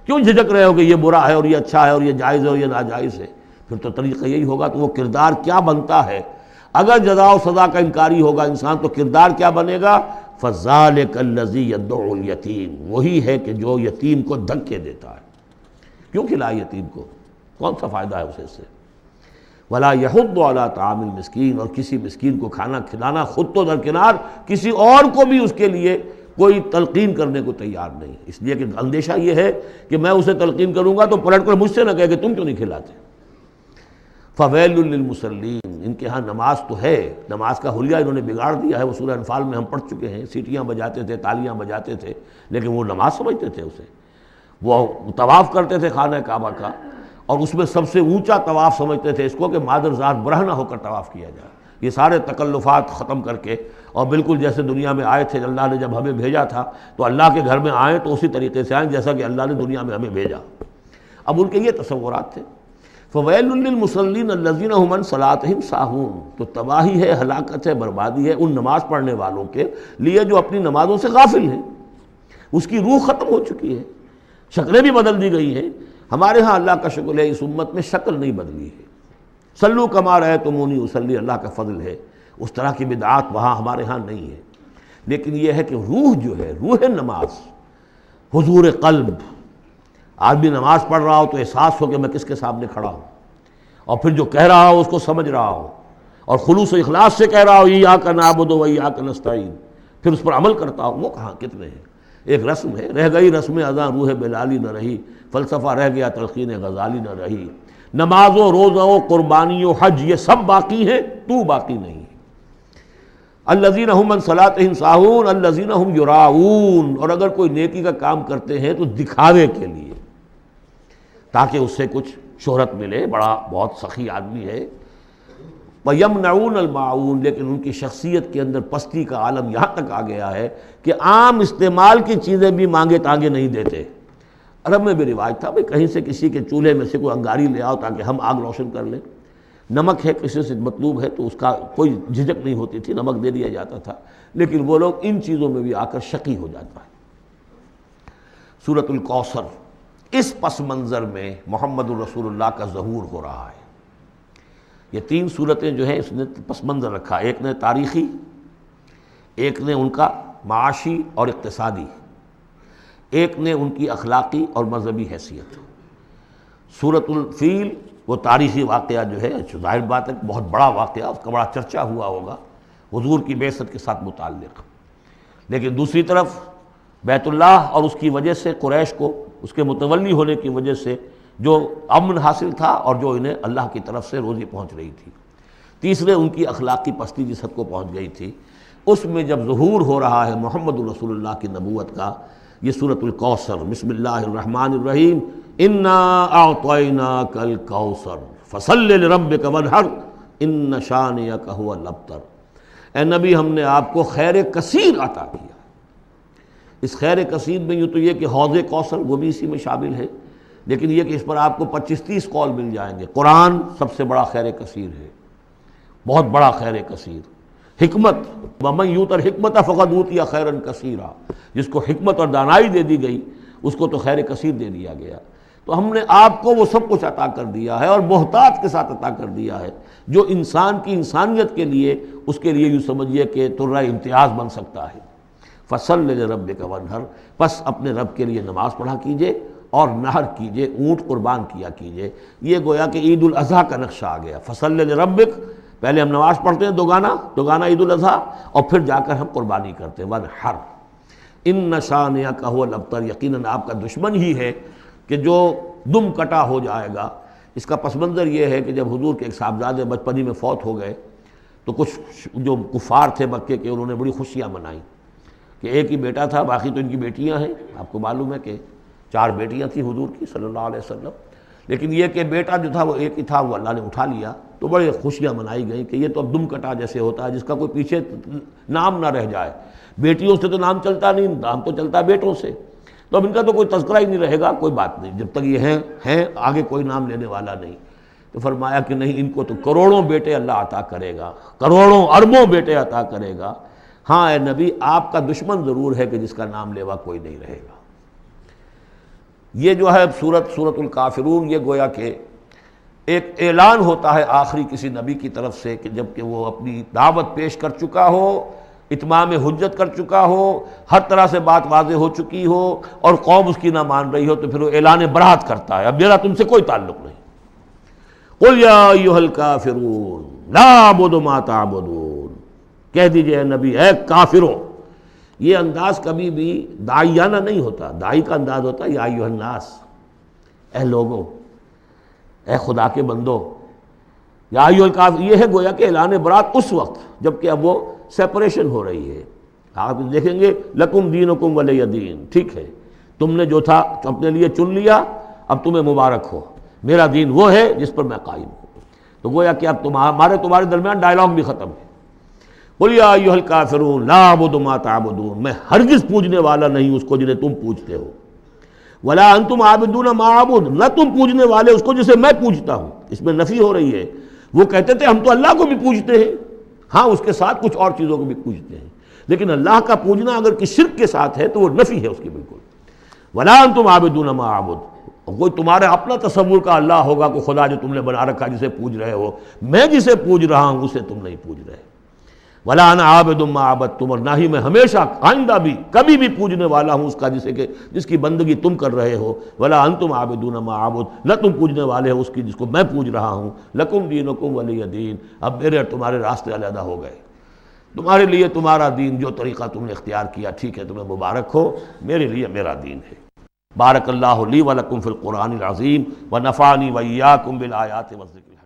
کیوں جھجک رہے ہو کہ یہ برا ہے اور یہ اچھا ہے اور یہ جائز ہے اور یہ ناجائز ہے؟ پھر تو طریقہ یہی ہوگا، تو وہ کردار کیا بنتا ہے اگر جزا و سزا کا انکاری ہوگا انسان، تو کردار کیا بنے گا؟ فَذَلِكَ الَّذِي يَدُعُّ الْيَتِيمَ، وہی ہے کہ جو یتیم کو دھکے دیتا ہے۔ کیوں کھلائے یتیم کو؟ کون سا فائدہ ہے اسے اس سے؟ وَلَا يَحُضُّ عَلَىٰ طَعَامِ الْمِسْكِينِ، اور کسی مسکین کو کھانا کھلانا خود تو درکنار، کسی اور کو بھی اس کے لیے کوئی تلقین کرنے کو تیار نہیں، اس لیے کہ اندیشہ یہ ہے کہ میں اسے تلقین کروں گا تو پلٹ کر مجھ سے نہ کہے کہ تم کیوں نہیں کھلاتے۔ فَوَيْلٌ لِّلْمُصَلِّينَ، ان کے ہاں نماز تو ہے، نماز کا حلیہ انہوں نے بگاڑ دیا ہے، وہ سورہ انفال میں ہم پڑھ چکے ہیں، سیٹیاں بجاتے تھے، تالیاں بجاتے تھے، لیکن وہ نماز سمجھتے تھے اسے، وہ طواف کرتے تھے خانہ کعبہ کا، اور اس میں سب سے اونچا طواف سمجھتے تھے اس کو کہ مادر ذات برہنہ ہو کر طواف کیا جائے، یہ سارے تکلفات ختم کر کے، اور بالکل جیسے دنیا میں آئے تھے، اللہ نے جب ہمیں بھیجا تھا تو اللہ کے گھر میں آئیں تو اسی طریقے سے آئیں جیسا کہ اللہ نے دنیا میں ہمیں بھیجا۔ اب ان کے یہ تصورات تھے۔ فَوَيْلٌ لِّلْمُصَلِّينَ الَّذِينَ هُمْ عَنْ صَلَاتِهِمْ سَاهُونَ، تو تباہی ہے، ہلاکت ہے، بربادی ہے ان نماز پڑھنے والوں کے لیے جو اپنی نمازوں سے غافل ہیں، اس کی روح ختم ہو چکی ہے، شکلیں بھی بدل دی گئی ہیں۔ ہمارے ہاں اللہ کا شکر ہے اس امت میں شکل نہیں بدلی ہے، صلو کما رأیتمونی اصلی، اللہ کا فضل ہے، اس طرح کی بدعات وہاں ہمارے ہاں نہیں ہے، لیکن یہ ہے کہ روح جو ہے، روح نماز، حضور قلب، آدمی نماز پڑھ رہا ہو تو احساس ہو کہ میں کس کے سامنے کھڑا ہوں، اور پھر جو کہہ رہا ہو اس کو سمجھ رہا ہو، اور خلوص و اخلاص سے کہہ رہا ہو ایاک نعبد و ایاک نستعین، پھر اس پر عمل کرتا ہو، وہ کہاں کتنے ہیں؟ ایک رسم ہے، رہ گئی رسم اذاں روح بلالی نہ رہی، فلسفہ رہ گیا تلقین غزالی نہ رہی، نماز و روزہ و قربانی و حج یہ سب باقی ہیں، تو باقی نہیں۔ الذین هم عن صلاتهم ساہون الذین هم یراؤون، اور اگر کوئی نیکی کا کام کرتے ہیں تو دکھاوے کے لیے، تاکہ اس سے کچھ شہرت ملے، بڑا بہت سخی آدمی ہے۔ وَيَمْنَعُونَ الْمَاعُونَ، لیکن ان کی شخصیت کے اندر پستی کا عالم یہاں تک آ گیا ہے کہ عام استعمال کی چیزیں بھی مانگے تانگے نہیں دیتے۔ عرب میں بھی رواج تھا بھئی کہیں سے کسی کے چولہے میں سے کوئی انگاری لے آؤ تاکہ ہم آگ روشن کر لیں، نمک ہے کسی سے مطلوب ہے تو اس کا کوئی جھجک نہیں ہوتی تھی، نمک دے دیا جاتا تھا، لیکن وہ لوگ ان چیزوں میں بھی آ کر شقی ہو جاتا ہے۔ سورۃ الکوثر، اس پس منظر میں محمد الرسول اللہ کا ظہور ہو رہا ہے۔ یہ تین صورتیں جو ہیں اس نے پس منظر رکھا، ایک نے تاریخی، ایک نے ان کا معاشی اور اقتصادی، ایک نے ان کی اخلاقی اور مذہبی حیثیت۔ سورۃ الفیل وہ تاریخی واقعہ جو ہے، ظاہر بات ہے بہت بڑا واقعہ، اس کا بڑا چرچا ہوا ہوگا حضور کی بعثت کے ساتھ متعلق، لیکن دوسری طرف بیت اللہ اور اس کی وجہ سے قریش کو اس کے متولی ہونے کی وجہ سے جو امن حاصل تھا اور جو انہیں اللہ کی طرف سے روزی پہنچ رہی تھی، تیسرے ان کی اخلاقی پستی جس حد کو پہنچ گئی تھی، اس میں جب ظہور ہو رہا ہے محمد الرسول اللہ کی نبوت کا، یہ سورۃ الکوثر، بسم اللہ الرحمن الرحیم، انا اعطیناک الکوثر فصل لربک وانحر ان شانئک ھو الابتر۔ اے نبی ہم نے آپ کو خیر کثیر عطا کیا۔ اس خیر کثیر میں یوں تو یہ کہ حوض کوثر وہ بھی اسی میں شامل ہے، لیکن یہ کہ اس پر آپ کو 25-30 قول مل جائیں گے۔ قرآن سب سے بڑا خیر کثیر ہے، بہت بڑا خیر کثیر۔ حکمت، ومن یؤت الحکمت فقد اوتی خیرا کثیرا، جس کو حکمت اور دانائی دے دی گئی اس کو تو خیر کثیر دے دیا گیا۔ تو ہم نے آپ کو وہ سب کچھ عطا کر دیا ہے، اور محتاط کے ساتھ عطا کر دیا ہے، جو انسان کی انسانیت کے لیے، اس کے لیے یوں سمجھیے کہ ترہ امتیاز بن سکتا ہے۔ فصل لربک وانحر، پس اپنے رب کے لیے نماز پڑھا کیجئے اور نحر کیجئے، اونٹ قربان کیا کیجئے۔ یہ گویا کہ عید الاضحیٰ کا نقشہ آ گیا۔ فصل لربک، پہلے ہم نماز پڑھتے ہیں دوگانا عید الاضحیٰ، اور پھر جا کر ہم قربانی کرتے ہیں۔ وانحر ان شانئک ھو الابتر، یقیناً آپ کا دشمن ہی ہے کہ جو دم کٹا ہو جائے گا۔ اس کا پس منظر یہ ہے کہ جب حضور کے ایک صاحبزادے بچپنی میں فوت ہو گئے تو کچھ جو کفار تھے مکے کے، انہوں نے بڑی خوشیاں منائیں کہ ایک ہی بیٹا تھا، باقی تو ان کی بیٹیاں ہیں۔ آپ کو معلوم ہے کہ 4 بیٹیاں تھیں حضور کی صلی اللہ علیہ وسلم، لیکن یہ کہ بیٹا جو تھا وہ ایک ہی تھا، وہ اللہ نے اٹھا لیا، تو بڑے خوشیاں منائی گئیں کہ یہ تو اب دم کٹا جیسے ہوتا ہے جس کا کوئی پیچھے نام نہ رہ جائے۔ بیٹیوں سے تو نام چلتا نہیں، نام تو چلتا ہے بیٹوں سے، تو اب ان کا تو کوئی تذکرہ ہی نہیں رہے گا، کوئی بات نہیں، جب تک یہ ہیں آگے کوئی نام لینے والا نہیں۔ تو فرمایا کہ نہیں، ان کو تو کروڑوں بیٹے اللہ عطا کرے گا، کروڑوں اربوں بیٹے عطا کرے گا۔ ہاں اے نبی، آپ کا دشمن ضرور ہے کہ جس کا نام لیوا کوئی نہیں رہے گا۔ یہ جو ہے سورۃ الکافرون، یہ گویا کہ ایک اعلان ہوتا ہے آخری کسی نبی کی طرف سے کہ جب کہ وہ اپنی دعوت پیش کر چکا ہو، اتمام حجت کر چکا ہو، ہر طرح سے بات واضح ہو چکی ہو اور قوم اس کی نہ مان رہی ہو، تو پھر وہ اعلان برات کرتا ہے، اب میرا تم سے کوئی تعلق نہیں۔ قل یا ایھا الکافرون لا اعبد ما تعبدون، کہہ دیجئے اے نبی، اے کافروں۔ یہ انداز کبھی بھی داعیانہ نہیں ہوتا، داعی کا انداز ہوتا ہے یا ایھا الناس، اے لوگوں، اے خدا کے بندو، یا ایھا الکافر، یہ ہے گویا کہ اعلان برات اس وقت جب کہ اب وہ سیپریشن ہو رہی ہے۔ آپ دیکھیں گے لکم دینکم ولی دین، ٹھیک ہے، تم نے جو تھا اپنے لیے چن لیا، اب تمہیں مبارک ہو، میرا دین وہ ہے جس پر میں قائم ہوں۔ تو گویا کہ اب تمہارے درمیان ڈائلاگ بھی ختم ہے۔ قل یا ایھا الکافرون لا اعبد ما تعبدون، میں ہرگز پوجنے والا نہیں اس کو جنہیں تم پوجتے ہو، ولا انتم عابدون ما اعبد، نہ تم پوجنے والے اس کو جسے میں پوجتا ہوں۔ اس میں نفی ہو رہی ہے۔ وہ کہتے تھے ہم تو اللہ کو بھی پوجتے ہیں، ہاں اس کے ساتھ کچھ اور چیزوں کو بھی پوجتے ہیں، لیکن اللہ کا پوجنا اگر کسی شرک کے ساتھ ہے تو وہ نفی ہے اس کی بالکل۔ ولا انتم عابدون ما اعبد، کوئی تمہارا اپنا تصور کا اللہ ہوگا، کوئی خدا جو تم نے بنا رکھا جسے پوج رہے ہو، میں جسے پوج رہا ہوں اسے تم نہیں پوج رہے۔ ولا انا عابد ما عبدتم، اور نہ ہی میں ہمیشہ آئندہ بھی کبھی بھی پوجنے والا ہوں اس کا جس کی بندگی تم کر رہے ہو، ولا انتم عابدون ما اعبد، نہ تم پوجنے والے ہو اس کی جس کو میں پوج رہا ہوں، لکم دینکم ولی دین، اب میرے اور تمہارے راستے علیحدہ ہو گئے، تمہارے لیے تمہارا دین، جو طریقہ تم نے اختیار کیا ٹھیک ہے، تمہیں مبارک ہو، میرے لیے میرا دین ہے۔ بارک اللہ لی ولکم فی القرآن العظیم ونفعنی وإیاکم بالآیات والذکر